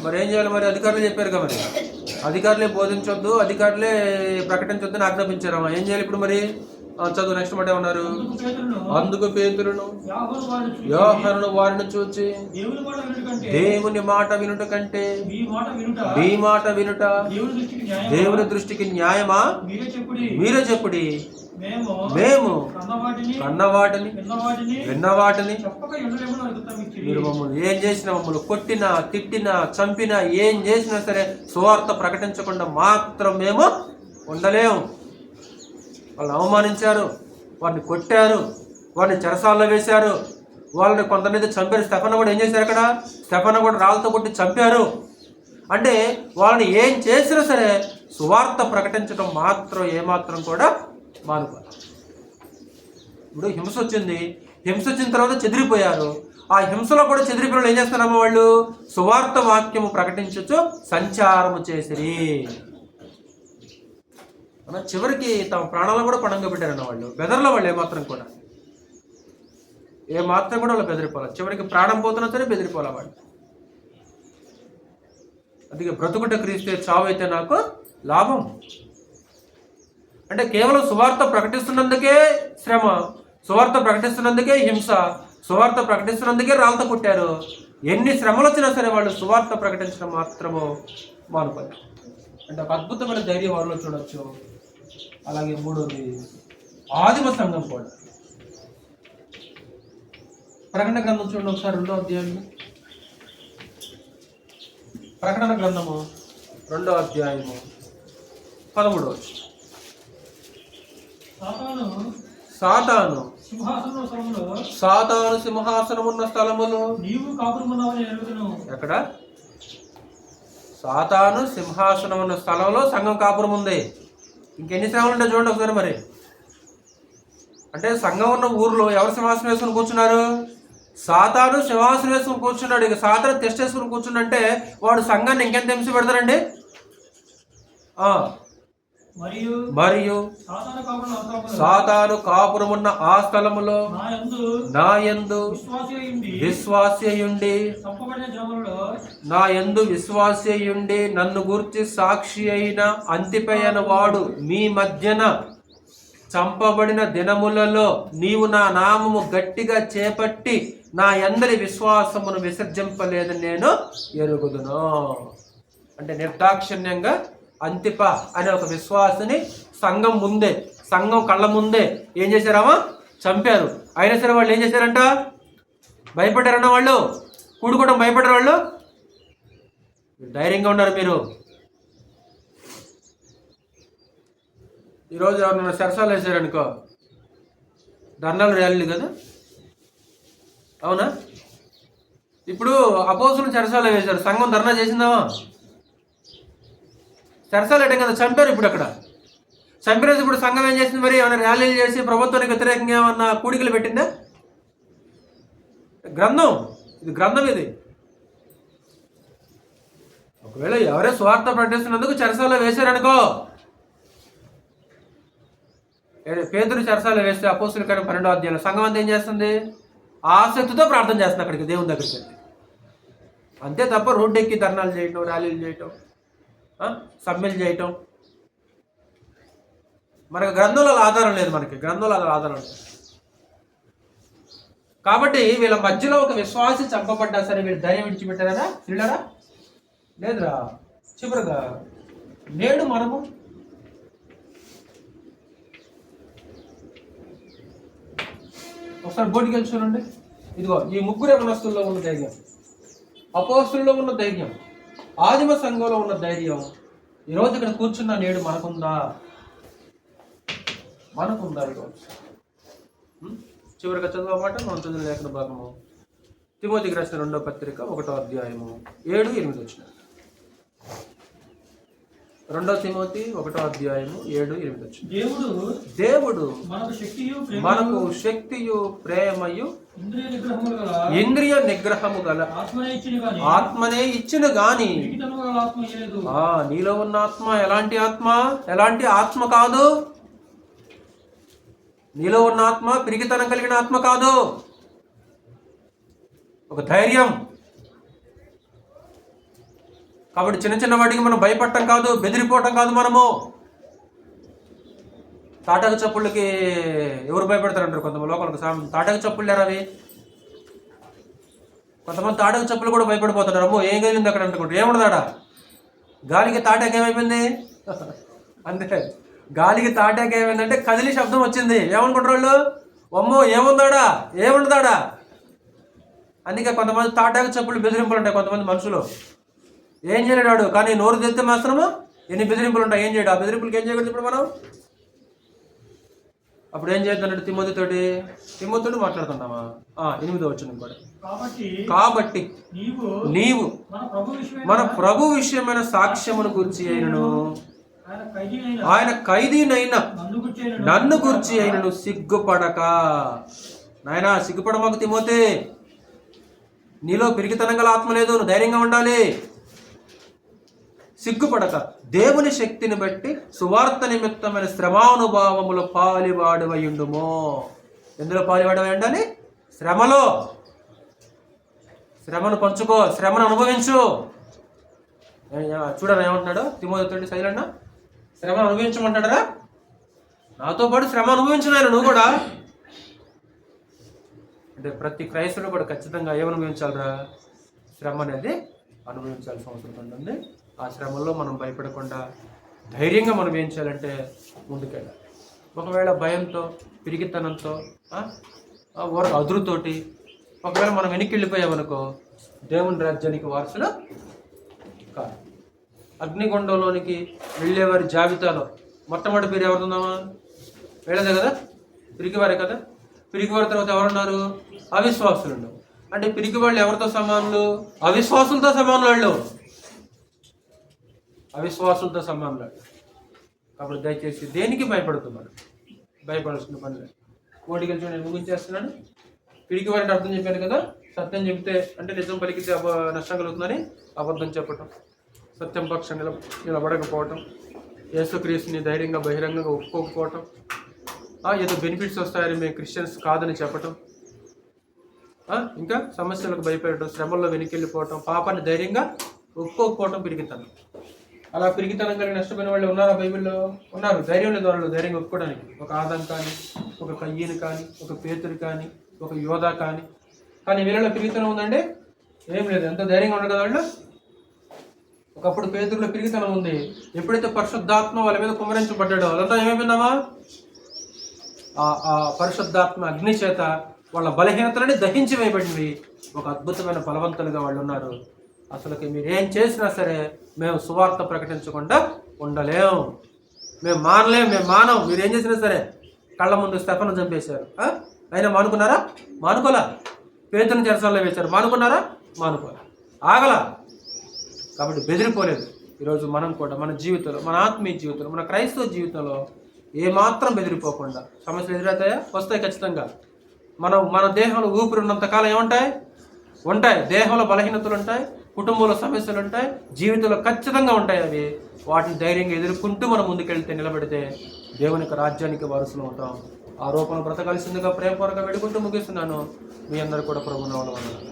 మరి ఏం చేయాలి? మరి అధికారులు చెప్పారు కదా, మరి అధికారులే బోధించొద్దు, అధికారులే ప్రకటించొద్దు అని ఆజ్ఞాపించారమ్మా. ఏం చేయాలి ఇప్పుడు మరి? చదువు నెక్స్ట్ మాట ఏమన్నారు? అందుకు పేతురును యోహానును వారిని చూచి దేవుని మాట వినుట కంటే మీ మాట వినుట దేవుని దృష్టికి న్యాయమా? మీరే చెప్పుడి. మేము కన్నవాటిని విన్నవాటిని మీరు మమ్మల్ని ఏం చేసినా, మమ్మల్ని కొట్టినా తిట్టినా చంపినా ఏం చేసినా సరే సువార్త ప్రకటించకుండా మాత్రం మేము ఉండలేము. వాళ్ళని అవమానించారు, వారిని కొట్టారు, వారిని చెరసాల్లో వేశారు, వాళ్ళని కొంతమంది చంపారు. స్టెఫన్ కూడా ఏం చేశారు? అక్కడ స్టెఫన్ కూడా రాళ్ళతో కొట్టి చంపారు. అంటే వాళ్ళని ఏం చేసినా సరే సువార్త ప్రకటించడం మాత్రం ఏమాత్రం కూడా మానుకోవాలి. ఇప్పుడు హింస వచ్చింది, హింస వచ్చిన తర్వాత చెదిరిపోయారు. ఆ హింసలో కూడా చెదిరిపోయిన ఏం చేస్తున్నామో వాళ్ళు సువార్త వాక్యము ప్రకటించచ్చు సంచారము చేసిరి. చివరికి తమ ప్రాణాలను కూడా పణంగా పెట్టారన్న వాళ్ళు. బెదర్ల వాళ్ళు ఏమాత్రం కూడా వాళ్ళు బెదిరిపోవాలి. చివరికి ప్రాణం పోతున్నా సరే బెదిరిపోవాలి వాళ్ళు. అందుకే బ్రతుకుట క్రీస్తే, చావు అయితే నాకు లాభం. అంటే కేవలం సువార్త ప్రకటిస్తున్నందుకే శ్రమ, సువార్త ప్రకటిస్తున్నందుకే హింస, సువార్త ప్రకటిస్తున్నందుకే రాళ్ళతో పుట్టారు. ఎన్ని శ్రమలు వచ్చినా సరే వాళ్ళు సువార్త ప్రకటించడం మాత్రము మానుకోలేదు. అంటే ఒక అద్భుతమైన ధైర్యం వారిలో చూడొచ్చు. అలాగే మూడోది ఆదిమ సంఘం కూడా. ప్రకటన గ్రంథం చూడండి ఒకసారి, 2వ అధ్యాయం. ప్రకటన గ్రంథము 2వ అధ్యాయము 13వ వచనం. సాతాను సింహాసనం ఉన్న స్థలములో ఎక్కడ? సాతాను సింహాసనం ఉన్న స్థలంలో సంఘం కాపురం ఉంది. ఇంకెన్ని శ్రమలు ఉంటాయి చూడండి ఒకసారి. మరి అంటే సంఘం ఉన్న ఊర్లో ఎవరు సింహాసనం వేసుకుని కూర్చున్నారు? సాతాను సింహాసనం వేసుకుని కూర్చున్నాడు. ఇక సాతాను టెస్ట్ వేసుకుని కూర్చుండంటే వాడు సంఘాన్ని ఇంకెంత హింస పెడతారండి. మరియు సాతాను కాపురమున్న ఆ స్థలములో నా యందు విశ్వాసయుండి నన్ను గూర్చి సాక్షి అయిన అంతిపై వాడు మీ మధ్యన చంపబడిన దినములలో నీవు నా నామము గట్టిగా చేపట్టి నా యందరి విశ్వాసమును విసర్జింపలేదని నేను ఎరుగుదును. అంటే నిర్దాక్షిణ్యంగా అంతిప అనే ఒక విశ్వాసిని సంఘం ముందే, సంఘం కళ్ళ ముందే ఏం చేశారామా? చంపారు. అయినా సరే వాళ్ళు ఏం చేశారంట? భయపడ్డారన్న వాళ్ళు. కూడుకోవడం భయపడ్డారు వాళ్ళు. ధైర్యంగా ఉన్నారు మీరు. ఈరోజు ఎవరన్నా సరసాలు వేసారనుకో, ధర్నాలు ర్యాలీలు కదా, అవునా? ఇప్పుడు అపోస్తులు చెరసాల వేశారు, సంఘం ధర్నా చేసిందామా? చెరసాలు వేయటం కదా, చంపారు. ఇప్పుడు అక్కడ చంపిన ఇప్పుడు సంఘం ఏం చేసింది? మరి ఏమైనా ర్యాలీలు చేసి ప్రభుత్వానికి వ్యతిరేకంగా ఏమన్నా కూడికలు పెట్టిందా? గ్రంథం ఇది, గ్రంథం ఇది. ఒకవేళ ఎవరే స్వార్థ ప్రకటిస్తున్నందుకు చెరసాలలో వేశారనుకో, పేతురు చెరసాలలో వేస్తే అపోస్తుల కార్యం 12వ అధ్యాయంలో సంఘం అంతా ఏం చేస్తుంది? ఆసక్తితో ప్రార్థన చేస్తుంది అక్కడికి, దేవుని దగ్గరికి వెళ్ళి. అంతే తప్ప రోడ్డు ఎక్కి ధర్నాలు చేయటం, ర్యాలీలు చేయటం, సమ్మెలు చేయటం మనకు గ్రంథంలో ఆధారం లేదు. మనకి గ్రంథంలో ఆధారం లేదు. కాబట్టి వీళ్ళ మధ్యలో ఒక విశ్వాసి చంపబడ్డా సరే వీళ్ళు ధైర్యం విడిచిపెట్టారా? వీళ్ళరా? లేదురా. చివరిగా నేడు మనము ఒకసారి బోటికి వెళ్ళి చూడండి. ఇదిగో ఈ ముగ్గురు యవనస్తుల్లో ఉన్న ధైర్యం, అపోస్తుల్లో ఉన్న ధైర్యం, ఆదిమ సంఘంలో ఉన్న ధైర్యం ఈరోజు ఇక్కడ కూర్చున్న నేడు మనకుందా? ఈరోజు. చివరిగా చదవమాట మనం చదివిన లేఖన భాగము తిమోతికి రాసిన 2వ పత్రిక 1వ అధ్యాయము 7-8 వచ్చిన. 2 తిమోతి 1వ అధ్యాయము 7-8 వచ్చిన. దేవుడు మనకు శక్తియు ప్రేమయు ఇంద్రియ నిగ్రహము గల ఆత్మనే ఇచ్చిన గాని నీలో ఉన్న ఆత్మ ఎలాంటి ఆత్మ? ఎలాంటి ఆత్మ కాదు. నీలో ఉన్న ఆత్మ పిరికితనం కలిగిన ఆత్మ కాదు. ఒక ధైర్యం. కాబట్టి చిన్న చిన్న వాటికి మనం భయపడటం కాదు, బెదిరిపోవటం కాదు. మనము తాటక చప్పుళ్ళకి ఎవరు భయపడతారంటారు కొంతమంది లోకలకు. తాటక చప్పుళ్ళు లేరు అవి. కొంతమంది తాటక చప్పులు కూడా భయపడిపోతున్నారు. అమ్మో ఏం కలిగింది అక్కడ అనుకుంటారు. ఏముండదాడా? గాలికి తాటాక ఏమైపోయింది అంతే. గాలికి తాటాక ఏమైందంటే కదిలి శబ్దం వచ్చింది. ఏమనుకుంటారు వాళ్ళు? అమ్మో ఏముందాడా, ఏముండదాడా. అందుకే కొంతమంది తాటాక చప్పులు బెదిరింపులు ఉంటాయి కొంతమంది మనుషులు. ఏం చేయలేడు కానీ నోరు తెస్తే మాత్రము ఎన్ని బెదిరింపులు ఉంటాయి. ఏం చేయడు? ఆ బెదిరింపులకి ఏం చేయకూడదు ఇప్పుడు మనం? అప్పుడు ఏం చేద్దానంటే తిమోతితోటి మాట్లాడుతున్నామా? 8వ వచనం కూడా. కాబట్టి నీవు మన ప్రభు విషయమైన సాక్ష్యమును గురించి అయినను ఆయన ఖైదీనైనా నన్ను గురించి అయినను సిగ్గుపడక. నాయనా సిగ్గుపడమాకు తిమోతి, నీలో పిరికితనం గల ఆత్మ లేదు, నువ్వు ధైర్యంగా ఉండాలి. సిగ్గుపడక దేవుని శక్తిని బట్టి సువార్త నిమిత్తమైన శ్రమానుభావములో పాలివాడవయుండుమో. ఎందులో పాలివాడవై ఉండాలి? శ్రమలో. శ్రమను పంచుకో, శ్రమను అనుభవించు. చూడరా ఏమంటున్నాడు తిమోతితోటి సైలన్న, శ్రమను అనుభవించమంటాడరా? నాతో పాటు శ్రమ అనుభవించున్నాను నువ్వు కూడా. అంటే ప్రతి క్రైస్తవుడు కూడా ఖచ్చితంగా ఏమనుభవించాలరా? శ్రమ అనేది అనుభవించాల్సిన అవసరం ఉంటుంది. ఆ శ్రమల్లో మనం భయపడకుండా ధైర్యంగా మనం ఏం చేయాలంటే ముందుకెళ్ళాలి. ఒకవేళ భయంతో, పిరిగితనంతో, అదురుతోటి ఒకవేళ మనం వెనక్కి వెళ్ళిపోయామనుకో, దేవుని రాజ్యానికి వారసులు కాదు. అగ్నిగుండంలోనికి వెళ్ళేవారి జాబితాలో మొట్టమొదటి పేరు ఎవరుందామా? వెళ్ళదే కదా, పిరికివారే కదా. పిరికివారి తర్వాత ఎవరున్నారు? అవిశ్వాసులు. అంటే పిరికి వాళ్ళు ఎవరితో సమానులు? అవిశ్వాసులతో సమానులు. వాళ్ళు అవిశ్వాసులతో సమానులు. కాబట్టి దయచేసి దేనికి భయపడుతున్నారు? భయపడాల్సిన పని లేదు. కోటికి నేను ముగించేస్తున్నాను. పిరికి వారికి అర్థం చెప్పాను కదా, సత్యం చెబితే అంటే నిజం పలికితే నష్టం కలుగుతుందని అబద్ధం చెప్పటం, సత్యం పక్షం నిలబడకపోవటం, యేసుక్రీస్తుని ధైర్యంగా బహిరంగంగా ఒప్పుకోకపోవటం, ఏదో బెనిఫిట్స్ వస్తాయని మేము క్రిస్టియన్స్ కాదని చెప్పటం, ఇంకా సమస్యలకు భయపెట్టడం, శ్రమల్లో వెనకెళ్ళిపోవటం, పాపాన్ని ధైర్యంగా ఒప్పుకోకపోవటం పిరికితనం. అలా పిరికితనం కలిగి నష్టపోయిన వాళ్ళు ఉన్నారా? బైబిల్లో ఉన్నారు. ధైర్యం లేదు వాళ్ళు ధైర్యంగా ఒప్పుకోవడానికి. ఒక ఆదం కానీ, ఒక కయ్యను కానీ, ఒక పేతురు కానీ, ఒక యోధా కానీ వీళ్ళలో పిరికితనం ఉందండి? ఏం లేదు. ఎంత ధైర్యంగా ఉండదు కదా వాళ్ళు. ఒకప్పుడు పేతురులో పిరికితనం ఉంది. ఎప్పుడైతే పరిశుద్ధాత్మ వాళ్ళ మీద కుమ్మరించబడ్డాడో వాళ్ళంతా ఏమైపోయిందామా? ఆ పరిశుద్ధాత్మ అగ్ని చేత వాళ్ళ బలహీనతలని దహించి వేయబడింది. ఒక అద్భుతమైన బలవంతులుగా వాళ్ళు ఉన్నారు. అసలుకి మీరు ఏం చేసినా సరే మేము సువార్త ప్రకటించకుండా ఉండలేము, మేము మానం. మీరు ఏం చేసినా సరే. కళ్ళ ముందు స్టెఫను చంపేశారు, అయినా మానుకున్నారా? మానుకోలా. పేతురుని చెరసాలలో వేశారు, మానుకున్నారా? మానుకోలా. ఆగలా. కాబట్టి బెదిరిపోలేదు. ఈరోజు మనం కూడా మన జీవితంలో, మన ఆత్మీయ జీవితంలో, మన క్రైస్తవ జీవితంలో ఏమాత్రం బెదిరిపోకుండా, సమస్యలు ఎదురవుతాయా? వస్తాయి ఖచ్చితంగా. మన దేహంలో ఊపిరి ఉన్నంతకాలం ఏముంటాయి? ఉంటాయి. దేహంలో బలహీనతలు ఉంటాయి, కుటుంబంలో సమస్యలు ఉంటాయి, జీవితంలో ఖచ్చితంగా ఉంటాయి. అవి వాటిని ధైర్యంగా ఎదుర్కొంటూ మనం ముందుకెళ్తే, నిలబెడితే దేవుని యొక్క రాజ్యానికి వారసులు ఉంటాం. ఆ రూపంలో బ్రతకాల్సిందిగా ప్రేమపూర్వకంగా వేడుకుంటూ ముగిస్తున్నాను. మీ అందరూ కూడా ప్రభువుని అవలంబించాలి.